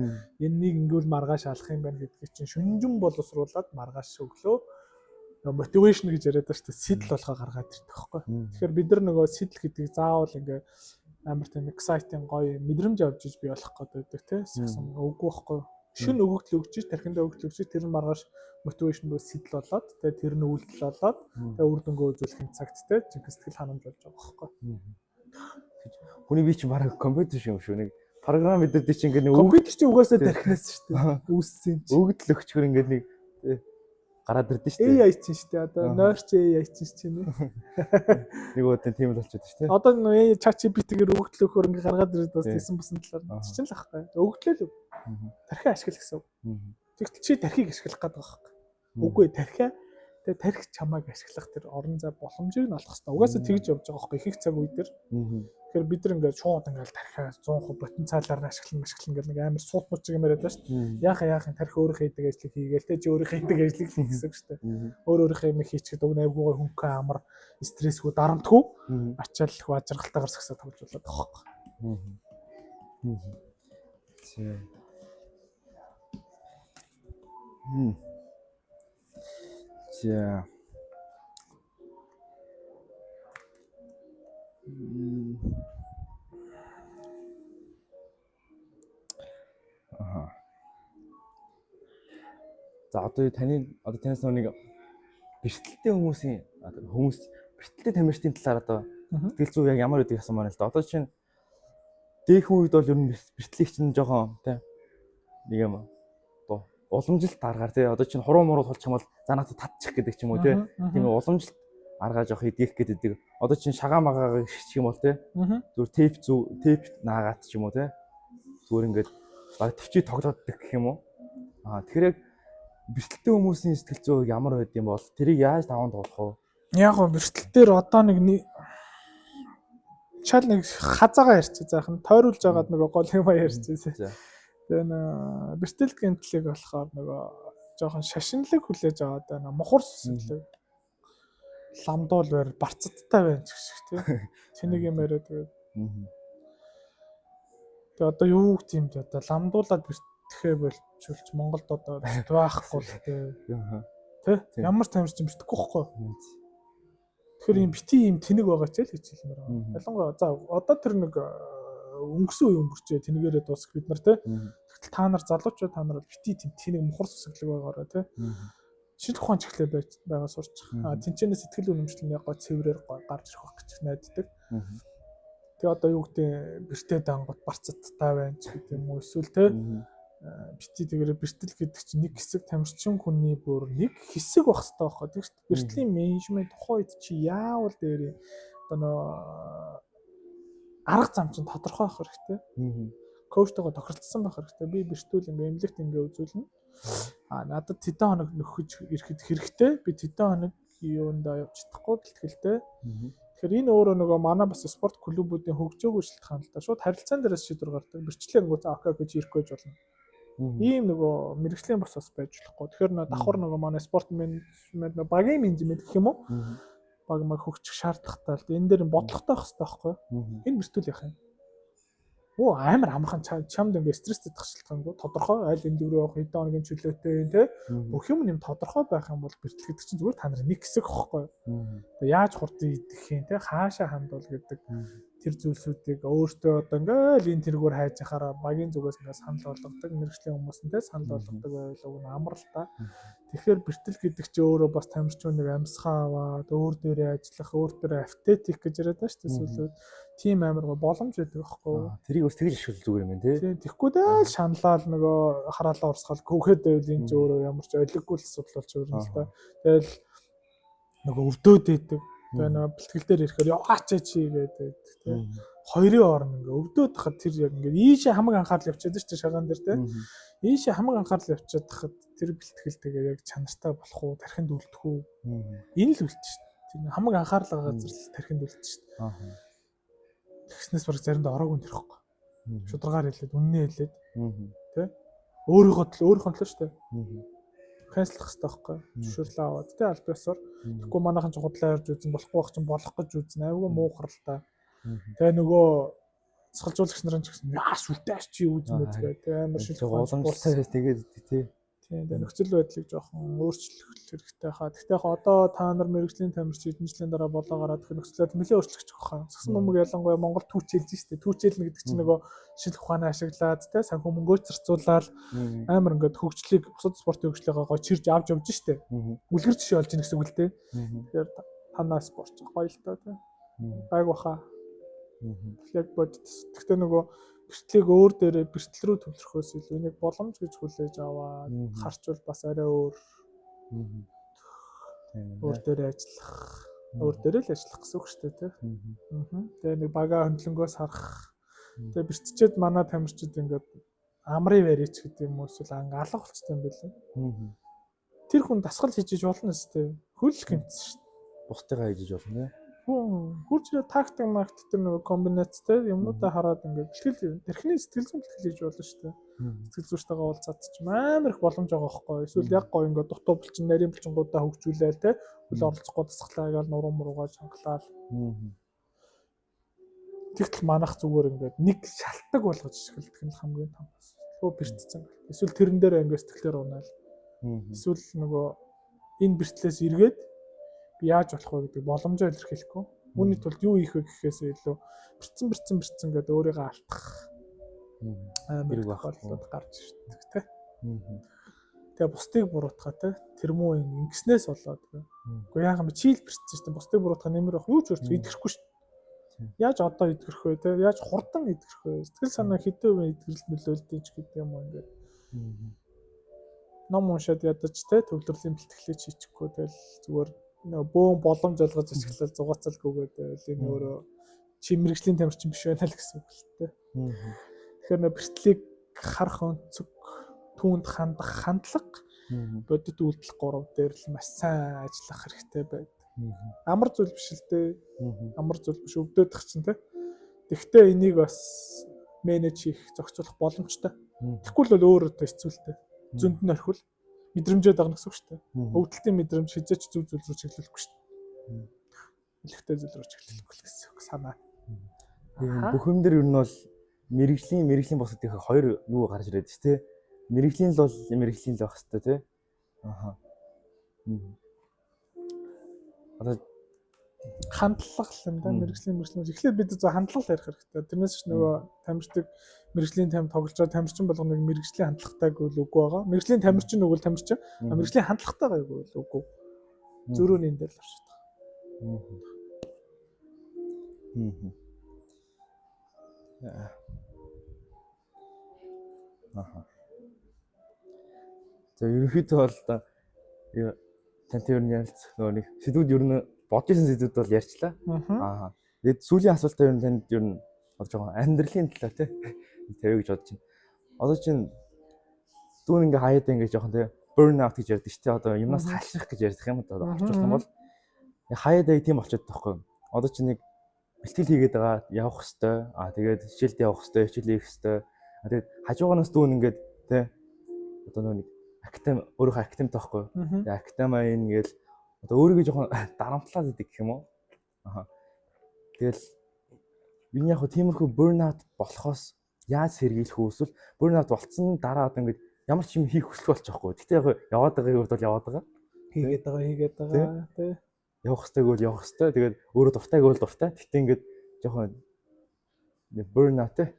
энэнийг ингээл маргааш алах юм байна гэдгийг чинь шүнжин боловсруулад маргааш өглөө мотивашн гэж яриад байгаа шүү дээ. Сэтэл болгоо гаргаад ирдэг байхгүй. Тэгэхээр бид нар нөгөө сэтэл гэдэг заавал ингээ амар тийм exciting гоё мэдрэмж авч иж бий болох гэдэг тий сагсан үгүй байхгүй. Шин өгөгдөл өгч тархинд өгөгдөл өгч тэр нь маргааш мотивашн бо сэтэл болоод тэгээ тэр нь үйлдэл болоод тэгээ үр дүнгээ үзүүлэх цагт тий жинхэнэ сэтгэл ханамж болж байгаа байхгүй. Хүний бие чинь бараг компьютер шиг юм шүү. Нэг програм мэддэг чинь ингээ нэг компьютер чинь угаасаа тархинаас шүү дээ. Үүссэн чинь өгөгдөл өгчгөр ингээ нэг гараад ирдэ шүү дээ. AI чинь шүү дээ. Одоо нойрч AI чинь нэг удаа тийм л болчиход шүү дээ. Одоо нөө ChatGPT-гээр өгөгдөл өгөхөр ингээ гаргаад ирээд бас тийсэн басан талаар чинь л ахгүй. Өгөгдлөө л тархи ашигла гэсэн. Тэгтэл чи тархийг ашиглах гэдэг байгаа байхгүй. Үгүй тархиа тэгээ тархи чамааг ашиглах тэр орон зай боломжийг нь олох хэрэгтэй. Угаасаа тэгж явж байгаа байхгүй. Их цаг үе дээр. Тэгэхээр бид нар ингээд шууд ингээд тархиа 100% потенциалаар нь ашиглан гэдэг нэг амар суут мууч юм яриад байна шүү дээ. Яахын тархи өөрөө хийдэг ажлыг хийгээл тэ чи өөрөө хийдэг ажлыг хийх гэсэн үг шүү дээ. Өөрийнхөө юм хийчихэд уг найвгуугаар хөнгөн амар стрессгүй дарамтгүй ачаал их ажиргалтайгаар сагсаа тоглож болоод байгаа. За. За одоо танаас нэг бэрхтэлтэй хүмүүс бэрхтэлтэй тамирчдын талаар одоо сэтгэл зүй яг ямар үдэг асуумаар л да. Одоо чинь дээхэн үед бол ер нь бэрхтлийг чинь жоохон тий нэг юм одоо уламжилт аргаар тий одоо чинь хуруу муруу тулчих юм бол занаад татчих гэдэг ч юм уу тий тийм уламжилт аргаа жоох идэх гэдэг. Одоо чинь шагаа магааг шичих юм бол тий зүгээр тейп наагаад ч юм уу тий зүгээр ингээд баг төвчий тоглооддаг гэх юм уу. Тэгэхээр яг бэрхтэлтэй хүмүүсийн сэтгэл зүй ямар байд юм бол тэрийг яаж даван туулах вэ? Яг гоо бэрхтэл дээр одоо нэг чал нэг хазаагаа ярьчих заахан тойруулж агаад нөгөө гол юм ярьчихсэн. Тэгээ бэрхтэл гэмтлэг болохоор нөгөө жоохон шашинлаг хүлээж аваад байна. Мухар сүсэлэг ламдуул байр барцадтай байна ч гэх шиг тий. Тэнийг юм яриад тэгээд. Тэгээ одоо юу гэх юм бэ? Одоо ламдуулаад бэртгэхээ болчихволч Монголд одоо байхгүй л тий. Ямар тамирч юм бэртгэхгүй байхгүй. Тэгэхээр юм бити юм тэнэг байгаа ч л гэж хэлмээр байна. Ялангуяа за одоо тэр нэг өнгөрсөн үе өнгөрчээ тэнэгээрээ дуусах бид нар тий. Тэгтэл та нар залуучууд та нар бити тийм тэнэг мухар сүсгэлэг байгаараа тий. Шинэ ухаан чиглэлээр байгаа сурч. Тэнцэнэ сэтгэл үнэмшлэн яг гоо цэврээр гарч ирэх байх гэж найддаг. Тэгээ одоо юу гэдэг бэртээ дангууд барцадтай байна ч гэдэг юм уу эсвэл тий. Бити тэгээрээ бэртэл гэдэг чинь нэг хэсэг тамирчин хүний бүр нэг хэсэг байх хэрэгтэй байхгүй. Тэгвэл бэртлийн менежмент тухайд чи яавал дээр одоо арга зам чинь тодорхой байх хэрэгтэй. Коучтойгоо тохиролцсон байх хэрэгтэй. Би бэртүүл эмнэлэгт үзүүлнэ. Надад тэдэн хоног нөхөж ирэхэд хэрэгтэй. Би тэдэн хоног юундаа явж чадахгүй бэлтгэлтэй. Тэгэхээр энэ өөрөө нөгөө манай бас спорт клубүүдийн хөгжөөгүй шалтгаан л да. Шууд харилцаан дээрээс шийдвэр гардаг. Бэрчлээ нөгөө окей гэж ирэхгүй гэж болно. Ийм нөгөө мэрэгжлийн бас байж болохгүй. Тэгэхээр давхар нөгөө манай спорт менежмент багийн менежмент гэх юм уу? Баг маг хөгжих шаардлагатай л энэ дээр бодлоготой байх хэрэгтэй байхгүй юу? Энэ бэртүүл яах юм? Амар амархан чамд ингээ стресстэй тахшилтгангүй тодорхой аль энэ дөрөв явах хэдэн хоногийн чөлөөтэй тий бүх юм нэм тодорхой байх юм бол бэртэл гэдэг чинь зүгээр та нарын нэг хэсэг хөхгүй. Тэгээ яаж хурдан идэх юм тий хаашаа хандвал гэдэг тэр зүйлсүүдийг өөртөө одоо ингээл энэ тэргээр хайж яхаараа багийн зүгээс ингээ санал болгодог мэрэгжлийн хүмүүс нь тий санал болгодог байлгүй амар л та. Тэгэхээр бэртэл гэдэг чинь өөрөө бас тамирчныг амьсгаа аваад өөр дээрээ ажиллах өөр дээрээ автетик гэж яриад байна шүү дээ сүлүүд тийм амар боломж байдаг байхгүй. Тэрийг бас тэгж ашиглах зүгээр юм байна тий. Тэгэхгүй дээ шаналал нөгөө хараалаа урсгал гүхэд байвал энэ ч өөрөө ямар ч ойлгохгүй л асуудал болж байгаа юм л та. Тэгэл нөгөө өвдөөд идэг. Тэгээ нөгөө бэлтгэл дээр ирэхээр яваач чи гэдэг тий. Хоёрын орн ингээ өвдөөд хахад тэр яг ингээ ийшээ хамаг анхаарал явчихад шүү дээ шагаан дээр тий. Ийшээ хамаг анхаарал явчихад хахад тэр бэлтгэл тэгээ яг чанартай болох уу, тархинд үлдэх үү? Энэ л үлдэж шүү дээ. Тэр хамаг анхаарал газар л тархинд үлдэж шүү дээ. Тэгснээс баг заримдаа ороогүй нэрхгүй. Шударгаар хэлээд, үннээ хэлээд тий. Өөрийнхөө төлөө шүү дээ. Канцлах хэрэгтэй байхгүй. Зөвшөөрлөө аваад тий аль биесээр. Тэгэхгүй манайхан ч худлаа ярьж үзэн болохгүй байх чинь болох гэж үзнэ. Айгүй муухарлаа. Тэгээ нөгөө цэцгэлжуулагч нарын ч гэсэн яа сүлтээч чи үзэн үзгээ тий амар шилжих боломжтой тэгээд тий. Тэгээ нөхцөл байдлыг жоохон өөрчлөх хэрэгтэй хаа. Гэхдээ яг одоо та нар мэрэгжлийн тамирч хэдэн жилийн дараа болоо гараад тэр нөхцөл байдал нэлээд өөрчлөгдөж байгаа хаа. Сагсан бөмбөг ялангуяа Монгол түүчэлж штэ. Түүчэлнэ гэдэг чинь нөгөө шинжлэх ухаанаа ашиглаад те санхүү мөнгөө зарцуулаад амар ингээд хөгжлийг бусад спортын хөгжлөөгөө гоо чирж авч явж штэ. Үлгэр жишээ болж ийн гэсэн үг л те. Тэгэхээр танаа спортч гоё л тоо те. Гайг баха. Яг бод. Гэхдээ нөгөө бэртлийг өөр дээрээ бэртэл рүү төвлөрөхөөс илүү нэг боломж гэж хүлээж аваад харчвал бас арай өөр дээрээ ажиллах өөр дээрээ л ажиллах гэсэн үг шүү дээ тий. Тэгээ нэг бага хөндлөнгөөс харах. Тэгээ бэртчихэд манай тамирчид ингээд амрын барьяч гэдэг юм уу эсвэл анги алга болчтой юм байлээ. Тэр хүн дасгал хийж болно өстэй. Хөл гэмтсэн шүү дээ. Бусдыгаа хийж болно тий. Хурж ирээ тактик маркет тэр нэг комбинацтай юмнуудаа хараад ингээд бэлтгэл тэрхний сэтгэл зүйн бэлтгэл хийж болно шүү дээ. Сэтгэл зүйчтэйгээ уулзаад ч амар их боломж байгаа байхгүй. Эсвэл яг гоё ингээд дутуу булчин нарийн булчингуудаа хөгжүүлээл те хөл оролцохгүй тасглаа гээл нуруу муруугаа чангалаад. Тэгтэл манах зүгээр ингээд нэг шалтгаан болгож эхэлдэг нь хамгийн том. Лөө бэртцэн. Эсвэл тэрэн дээр ингээд сэтгэлээр унаал. Эсвэл нөгөө энэ бэртлээс эргээд би яаж болох вэ гэдэг боломжоо илэрхийлэхгүй. Үүний тулд юу хийх вэ гэхээс илүү бэрцэн гэдэг өөрийгөө алдах амар их бодлоод гарч ирдэг тий. Тэгээ бусдыг буруутгаа тий. Тэр муу ингэснээс болоод. Уу яах юм бэ? Чийл бэрцэн шүү дээ. Бусдыг буруутгаа нэмэр авах юу ч өрцөө идэхгүй шүү дээ. Яаж одоо идэрх вэ те яаж хурдан идэрх вэ сэтгэл санаа хэдэн үе идэрэл нөлөөлдөж ч гэдэг юм уу ингээд ном уншаад ядаж те төвлөрлийн бэлтгэлийг хийчихгүй тэгэл зүгээр бөөн боломж олгож ашиглал зугаацалгүйгээд энэ өөрөө чи мэрэгжлийн тамирчин биш байна л гэсэн үг л те тэгэхээр нэ бэртлийг харах өнцөг түүнд хандах хандлага бодит үйлдэл 3 дээр л маш сайн ажиллах хэрэгтэй байдаг. Амар зүйл биш л дээ. Амар зүйл биш өвдөөдөх чинь те. Тэгвэл энийг бас менеж хийх, зохицуулах боломжтой. Тэгэхгүй л өөр хэцүүлтэй. Зөнд нь орхивол мэдрэмжээ дагна гэсэн үг шүү дээ. Өвдөлтийн мэдрэмж хизээч зүг зүйл рүү чиглүүлэхгүй шүү дээ. Илэгтэй зүйл рүү чиглүүлэхгүй гэсэн үг санаа. Бүхэн дээр ер нь бол мэрэгжлийн босдынхаа хоёр юу гарч ирээд ч те. Мэрэгжлийн л бол мэрэгжлийн л байх хэрэгтэй те. Аха. Одоо хандлага юм да мэрэгжлийн эхлээд бид зөв хандлага ярих хэрэгтэй. Тэрнээс ч нөгөө тамирчдаг мэрэгжлийн тайм тоглож байгаа тамирчин болгоныг мэрэгжлийн хандлагатай гэвэл үгүй байгаа. Мэрэгжлийн тамирчин өгвөл тамирчин, мэрэгжлийн хандлагатай гэвэл үгүй. Зөрөөний энэ дээр л оршиж байгаа. За ерөнхийдөө бол тантай ер нь ярилцах нөгөө нэг сэдвүүд ер нь бодож исэн сэдвүүд бол ярьчлаа. Тэгээд сүүлийн асуултаа ер нь танд ер нь бодож байгаа амьдралын талаар тий тавь гэж бодож байна. Одоо чинь дүүн ингээ хаяад ингээ жоохон тий burn out гэж ярьдаг шүү дээ. Одоо юмнаас халшрах гэж ярьдаг юм одоо орчуулсан бол хаяад тийм болчиход байгаа байхгүй. Одоо чинь нэг бэлтгэл хийгээд байгаа явах хэвээр тэгээд хичээлд явах хэвээр хичээл хийх хэвээр тэгээд хажуугаас дүүн ингээд тий одоо нэг өөрийнхөө актем таахгүй. Тэгээ актемаа ингээл одоо өөрийгөө жоохон дарамтлаад идэг гэх юм уу? Тэгэл миний яг тиймэрхүү burnout болохоос яаж сэргийлэх вэ? Эсвэл burnout болцсон дараа одоо ингээд ямар ч юм хийх хүсэл болчихгүй. Гэтэ яг яваад байгаа үед бол яваад байгаа. Хийгээд байгаа тий. Явах хэрэгтэй гэвэл явах хэрэгтэй. Тэгээд өөрөө дуртай гэвэл дуртай. Гэтэ ингээд жоохон burnout тий.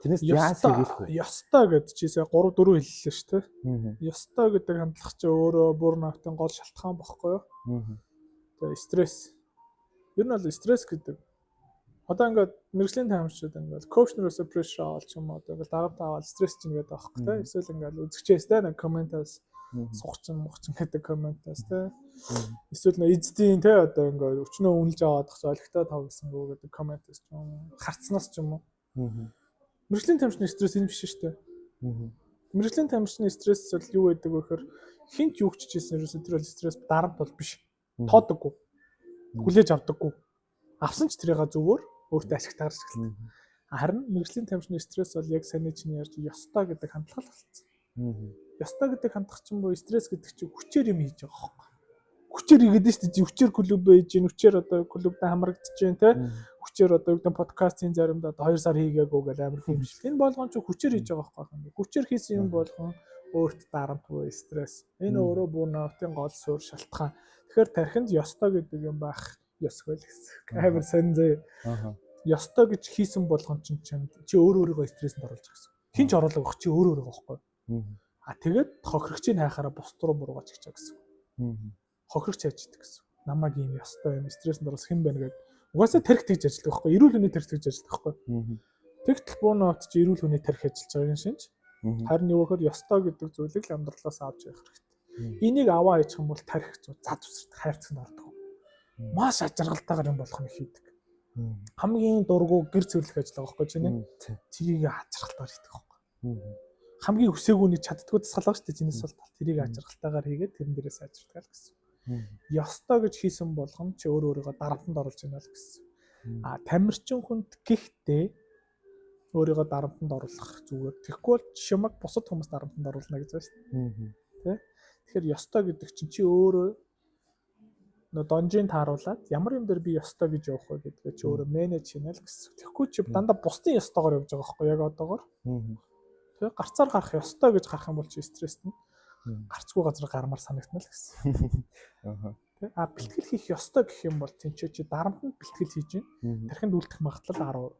Тэрнээс яаж сэргийлэх вэ? Ёстой гэд чи сая 3 4 хэллээ шүү дээ. Ёстой гэдэг хандлага чи өөрөө burnout-ын гол шалтгаан бохгүй юу? Тэгээ стресс. Ер нь бол стресс гэдэг. Одоо ингээд мэрэгжлийн таамагчид ингээд коучнерөөс pressure авалч юм одоо ингээд дарамтаа аваад стресс чинь гэдэг байхгүй тий. Эсвэл ингээд үзэгчээс тий нэг комментаас сугчин гэдэг комментаас тий. Эсвэл нэг эзэдийн тий одоо ингээд өчнөө үнэлж аваад золигтой тав гэсэнгүү гэдэг комментаас ч юм харцнаас ч юм уу. Мэргэжлийн тамирчны стресс энэ биш шүү дээ. Мэргэжлийн тамирчны стресс бол юу байдаг вэ гэхээр хинт юу хчижсэн ерөөсөө тэр бол стресс дарамт бол биш. Тоодоггүй. Хүлээж авдаггүй. Авсан ч тэрийг зөвөр өөртөө ашиг таарч эхэлдэг. Харин мэргэжлийн тамирчны стресс бол яг саний чинь ярьж ёстой гэдэг хандлага л болсон. Ёстой гэдэг хандлага чинь буюу стресс гэдэг чинь хүчээр юм хийж байгаа байхгүй. Хүчээр игээд шүү дээ. Хүчээр клуб байж гин, хүчээр одоо клубтаа хамрагдаж гин те. Хүчээр одоо юу гэдэг подкастын заримдаа 2 сар хийгээгүй гэл амар юм шиг. Энэ болгон ч хүчээр хийж байгаа байхгүй. Хүчээр хийсэн юм болгон өөрт дарамтгүй стресс. Энэ өөрөө burnout-ын гол суурь шалтгаан. Тэгэхээр тархинд ёстой гэдэг юм байх ёсгүй л гэсэн. Амар сонь зөө. Ёстой гэж хийсэн болгон чи өөрийгөө стресст оруулж байгаа гэсэн. Хин ч оруулах байх чи өөрийгөө байхгүй. Тэгээд хохирогчийг хайхаараа бус руу буруугач гэж байгаа гэсэн. Хохирогч яждаг гэсэн. Намайг ийм ёстой юм стресст оруулах хэн байна гэдэг. Угаасаа тархит гэж ажилладаг байхгүй. Эрүүл хүний тархит гэж ажилладаг байхгүй. Тэгтэл burnout чи эрүүл хүний тархит ажиллаж байгаа юм шинж. Харин юу гэхээр ёстой гэдэг зүйлийг л амьдралаас авч явах хэрэгтэй. Энийг аваа хийчих юм бол тархи зүү зад үсэрдэг хайрцаг ордог. Маш ажиргалтайгаар юм болох нь хийдэг. Хамгийн дургу гэр цэвэрлэх ажил байгаа байхгүй чинь. Тэрийг ажиргалтайгаар хийдэг байхгүй. Хамгийн өсөөгөөний чаддгүй тасгалгаа шүү дээ чинээс бол тэрийг ажиргалтайгаар хийгээд тэрэн дээрээ сайжирдаг л гэсэн. ёстой гэж хийсэн болгон чи өөрийгөө дарамтанд оруулж байна л гэсэн. Тамирчин хүнд гэхдээ өөрийгөө дарамтанд оруулах зүгээр. Тэгэхгүй бол чимэг бусад хүмүүс дарамтанд оруулна гэж байна шүү дээ. Тэ? Тэгэхээр ёстой гэдэг чинь чи өөрөө донжийн тааруулаад ямар юм дээр би ёстой гэж явах вэ гэдгээ чи өөрөө менеж хийнэ л гэсэн. Тэгэхгүй чи дандаа бусдын ёстойгоор явж байгаа байхгүй яг одоогоор. Тэгээ гарцаар гарах ёстой гэж гарах юм бол чи стресстэй. Гарцгүй газар гармаар санагдана л гэсэн. Тэ? Бэлтгэл хийх ёстой гэх юм бол тэнцээ чи дарамтанд бэлтгэл хийж байна. Тархинд үлдэх магадлал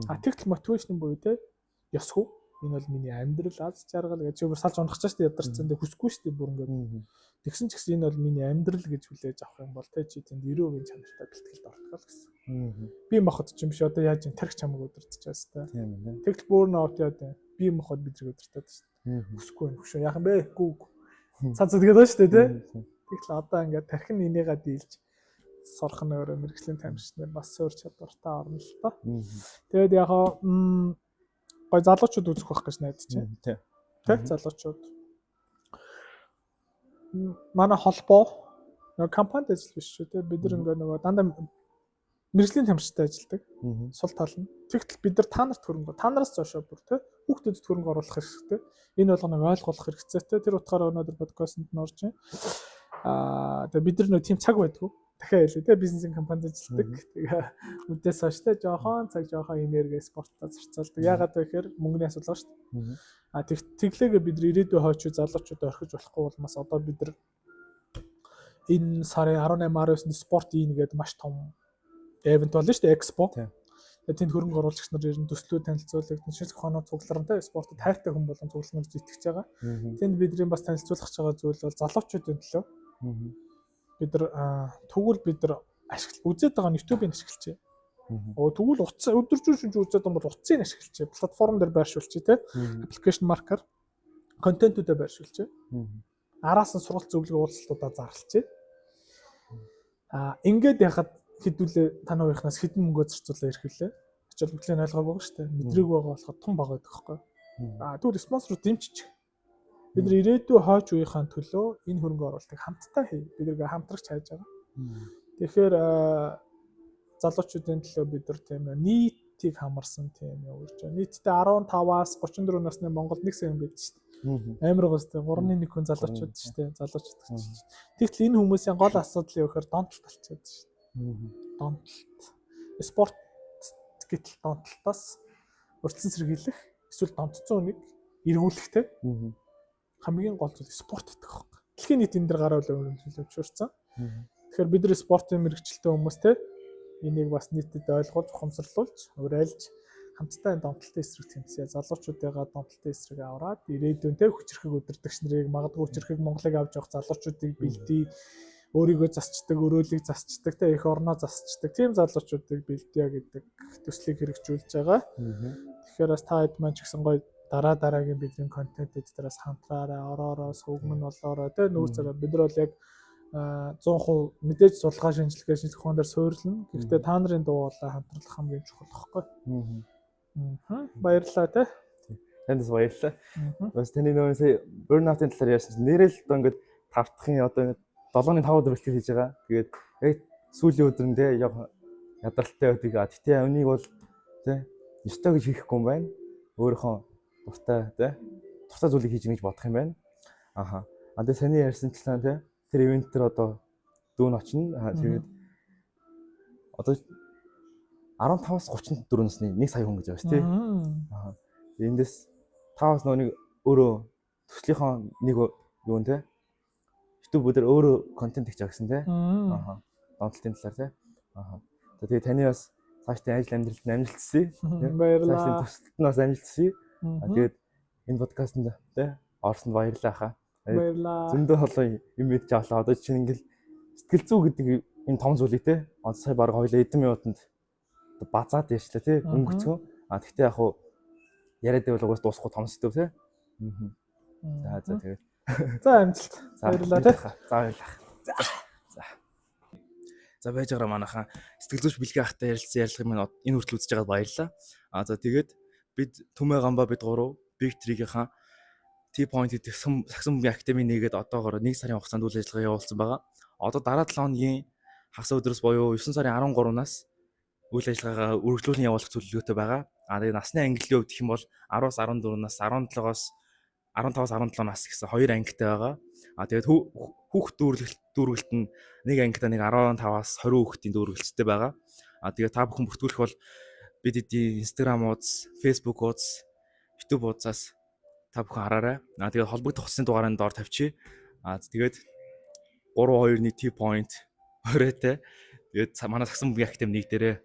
10%. Тэгтэл мотивашн буюу те ёсгүй. Энэ бол миний амьдрал аз жаргал гэж зөвөр салж унах чааш ядарсан дэ хүсэхгүй шүү дээ бүр ингээд. Тэгсэн ч гэсэн энэ бол миний амьдрал гэж хүлээж авах юм бол те чи тэнд 90% чанартай бэлтгэлд ортгоо л гэсэн. Би махад ч юм биш одоо яаж юм тарих чамаг өдөртөж чаас та. Тэгтэл бүр ноот яа дээ. Би махад бидрийг өдөртөд шүү дээ. Хүсэхгүй байх шүү. Яхан бэ? Гүү. Цац тэгээд байна шүү дээ те. Тэгтэл одоо ингээд тархин энийгээ дийлж сурах нь өөрөө мэрэгжлийн тамирчны бас өөр чадвартай орно л тоо. Тэгээд яг гой залуучууд үзэх байх гэж найдаж байна. Тэ залуучууд. Манай холбоо нөгөө компанид ажил биш шүү дээ. Бид нар ингээ нөгөө дандаа мэрэгжлийн тамирчтай ажилладаг. Сул тал нь. Тэгтэл бид нар та нарт хөрөнгө, та нараас цаашаа бүр тэ хүүхдэд хөрөнгө оруулах хэрэгтэй. Энэ болгоныг ойлгох хэрэгцээтэй. Тэр утгаараа өнөөдөр подкастт нь орж байна. Тэгээ бид нар нөгөө тийм цаг байдгүй. Дахиад хэлээ те бизнесийн компанид ажилладаг. Тэгээ үдээс хойш те жоохон цаг жоохон энерги спортоо зарцуулдаг. Ягаад вэ гэхээр мөнгөний асуудал шүү дээ. Тэглээгээ бид ирээдүйн хойч залуучууд орхиж болохгүй болмоос одоо бид нар энэ сарын 18-19-нд спорт ийн гэдэг маш том эвент болно шүү дээ экспо. Тэгээ тэнд хөрөнгө оруулагч нар ирэн төслөө танилцуулдаг. Шинжлэх ухааны цугларантай спортод хайртай хүн болон цугларна гэж итгэж байгаа. Тэнд бидний бас танилцуулах байгаа зүйл бол залуучуудын төлөө. Бид нар тэгвэл бид нар үзээд байгаа YouTube-ыг ашиглаж байна. Тэгвэл утас өдөржин үзээд байгаа бол утасыг ашиглаж байна. Платформ дээр байршуулчих те. Application marker контентуудаа байршуулчих. Араас нь сургалт зөвлөгөө уулзалтуудаа зарлчих. Ингээд яхад хэдүүлээ тань хоёрынхаас хэдэн мөнгө зарцуулаа эрхлээ. Очоод бүтлэн ойлгоогүй шүү дээ. Мэдрэг байгаа болохоор том баг байдаг байхгүй. Тэгвэл спонсорууд дэмжиж. Бид нар ирээдүйн хойч үеийнхаа төлөө энэ хөрөнгө оруулалтыг хамтдаа хий. Бид нэг хамтрагч хайж байгаа. Тэгэхээр залуучуудын төлөө бид нар тийм нийтийг хамарсан тийм явуулж байгаа. Нийтдээ 15-аас 34 насны Монголд 1 сая хүн байдаг шүү дээ. Амар гоостой 3-1 хүн залуучууд шүү дээ. Залуучууд гэж. Тэгтэл энэ хүмүүсийн гол асуудал юу гэхээр донтолт болчиход шүү дээ. Донтолт. Спорт гэтэл донтолтоос урьдчилан сэргийлэх эсвэл донтцсон үнийг эргүүлэхтэй. Хамгийн гол зүйл спорт гэдэг байна. Дэлхийн нийт энэ дэр гараа үлээмжлэл өчөрсөн. Тэгэхээр бид нар спортын мэрэгчлээ хүмүүс те энийг бас нийтэд ойлгуулж, ухамсарлуулж, уриалж хамтдаа энэ донтолтын эсрэг тэмцээ залуучуудыгаа донтолтын эсрэг аваад ирээдүйн те хүчрхэг удирдагч нарыг магадгүй хүчрхэг Монголыг авч явах залуучуудыг бэлдээ, өөрийгөө засчдаг, өрөөлийг засчдаг, те эх орноо засчдаг тийм залуучуудыг бэлдээ гэдэг төслийг хэрэгжүүлж байгаа. Тэгэхээр бас та хэд маань ч гэсэн гоё дараагийн бидний контентууд дээрээс хамтраараа ороороо сувгмэн болоороо тэ нүүр зэрэг бид нар бол яг 100% мэдээж судалгаа шинжилгээ шинжлэх ухаан дээр суйрлна. Гэхдээ та нарын дуу хоолой хамтрах хамгийн чухал байхгүй. Баярлалаа тэ. Танд баярлалаа. Бас таны нөгөө сая burnout-ын талаар ярьсан чинь нэрэл одоо ингээд тавтахын одоо ингээд 7-ны 5 өдөр бэлтгэл хийж байгаа. Тэгээд яг сүүлийн өдөр нь тэ ядаралтай байдаг. Тэгтээ өнийг бол тэ ёстой гэж хийхгүй юм байна. Өөрийнхөө дуртай зүйлийг хийж гэж бодох юм байна. Тэгээ саний ярьсанчлан тэ тэр ивент төр одоо дүүн очно. Тэгээд одоо 15-аас 34 насны 1 сая хүн гэж байгаа шүү дээ. Эндээс таваас нэг өөрөө төслийнхөө нэг юу нэ YouTube дээр өөрөө контент хийж байгаа гэсэн тэ. Донтолтын талаар тэ. Тэгээд таны бас цаашдын ажил амьдралд амжилт хүсье. Баярлалаа. Цаашдын төсөлд нь бас амжилт хүсье. Тэгээд энэ подкастт тэ орсонд баярлалаа хаа. Баярлалаа. Зөндөө холоо юм мэдж авлаа. Одоо чинь ингээл сэтгэл зүй гэдэг энэ том зүйлийг те одоо сая баг хоёлаа эдэн минутанд базаад ярьчлаа те өнгөцгөө. Тэгтээ яг хуу яриад байвал угаас дуусахгүй том сэдв те. За тэгээд. За амжилт. Баярлалаа те. За баярлалаа. За байж байгаа манайхаа сэтгэл зүйч бэлгээ ахтай ярилцсан ярилцлагыг минь энэ хүртэл үзэж байгаад баярлалаа. За тэгээд бид Түмэ Гамба бид гурав Big 3-ийнхаа T-Point гэдэг сагсан бөмбөгийн академи нэгээд одоогоор 1 сарын хугацаанд үйл ажиллагаа явуулсан байгаа. Одоо дараа 7 хоногийн хагас өдрөөс буюу 9 сарын 13-наас үйл ажиллагаагаа үргэлжлүүлэн явуулах төлөвлөгөөтэй байгаа. Тэгээд насны ангиллын хувьд гэх юм бол 10-аас 14-наас 17-оос 15-аас 17 нас гэсэн хоёр ангитай байгаа. Тэгээд хүүхд дүүргэлт нь нэг ангитай нэг 15-аас 20 хүүхдийн дүүргэлттэй байгаа. Тэгээд та бүхэн бүртгүүлэх бол бид эдийн Instagram ууз, Facebook ууз, YouTube уудаас та бүхэн хараарай. Тэгээд холбогдох утасны дугаарыг доор тавьчих. Тэгээд 32-ны T-Point оройтой. Тэгээд манай сагсан бөмбөгийн академи нэг дээрээ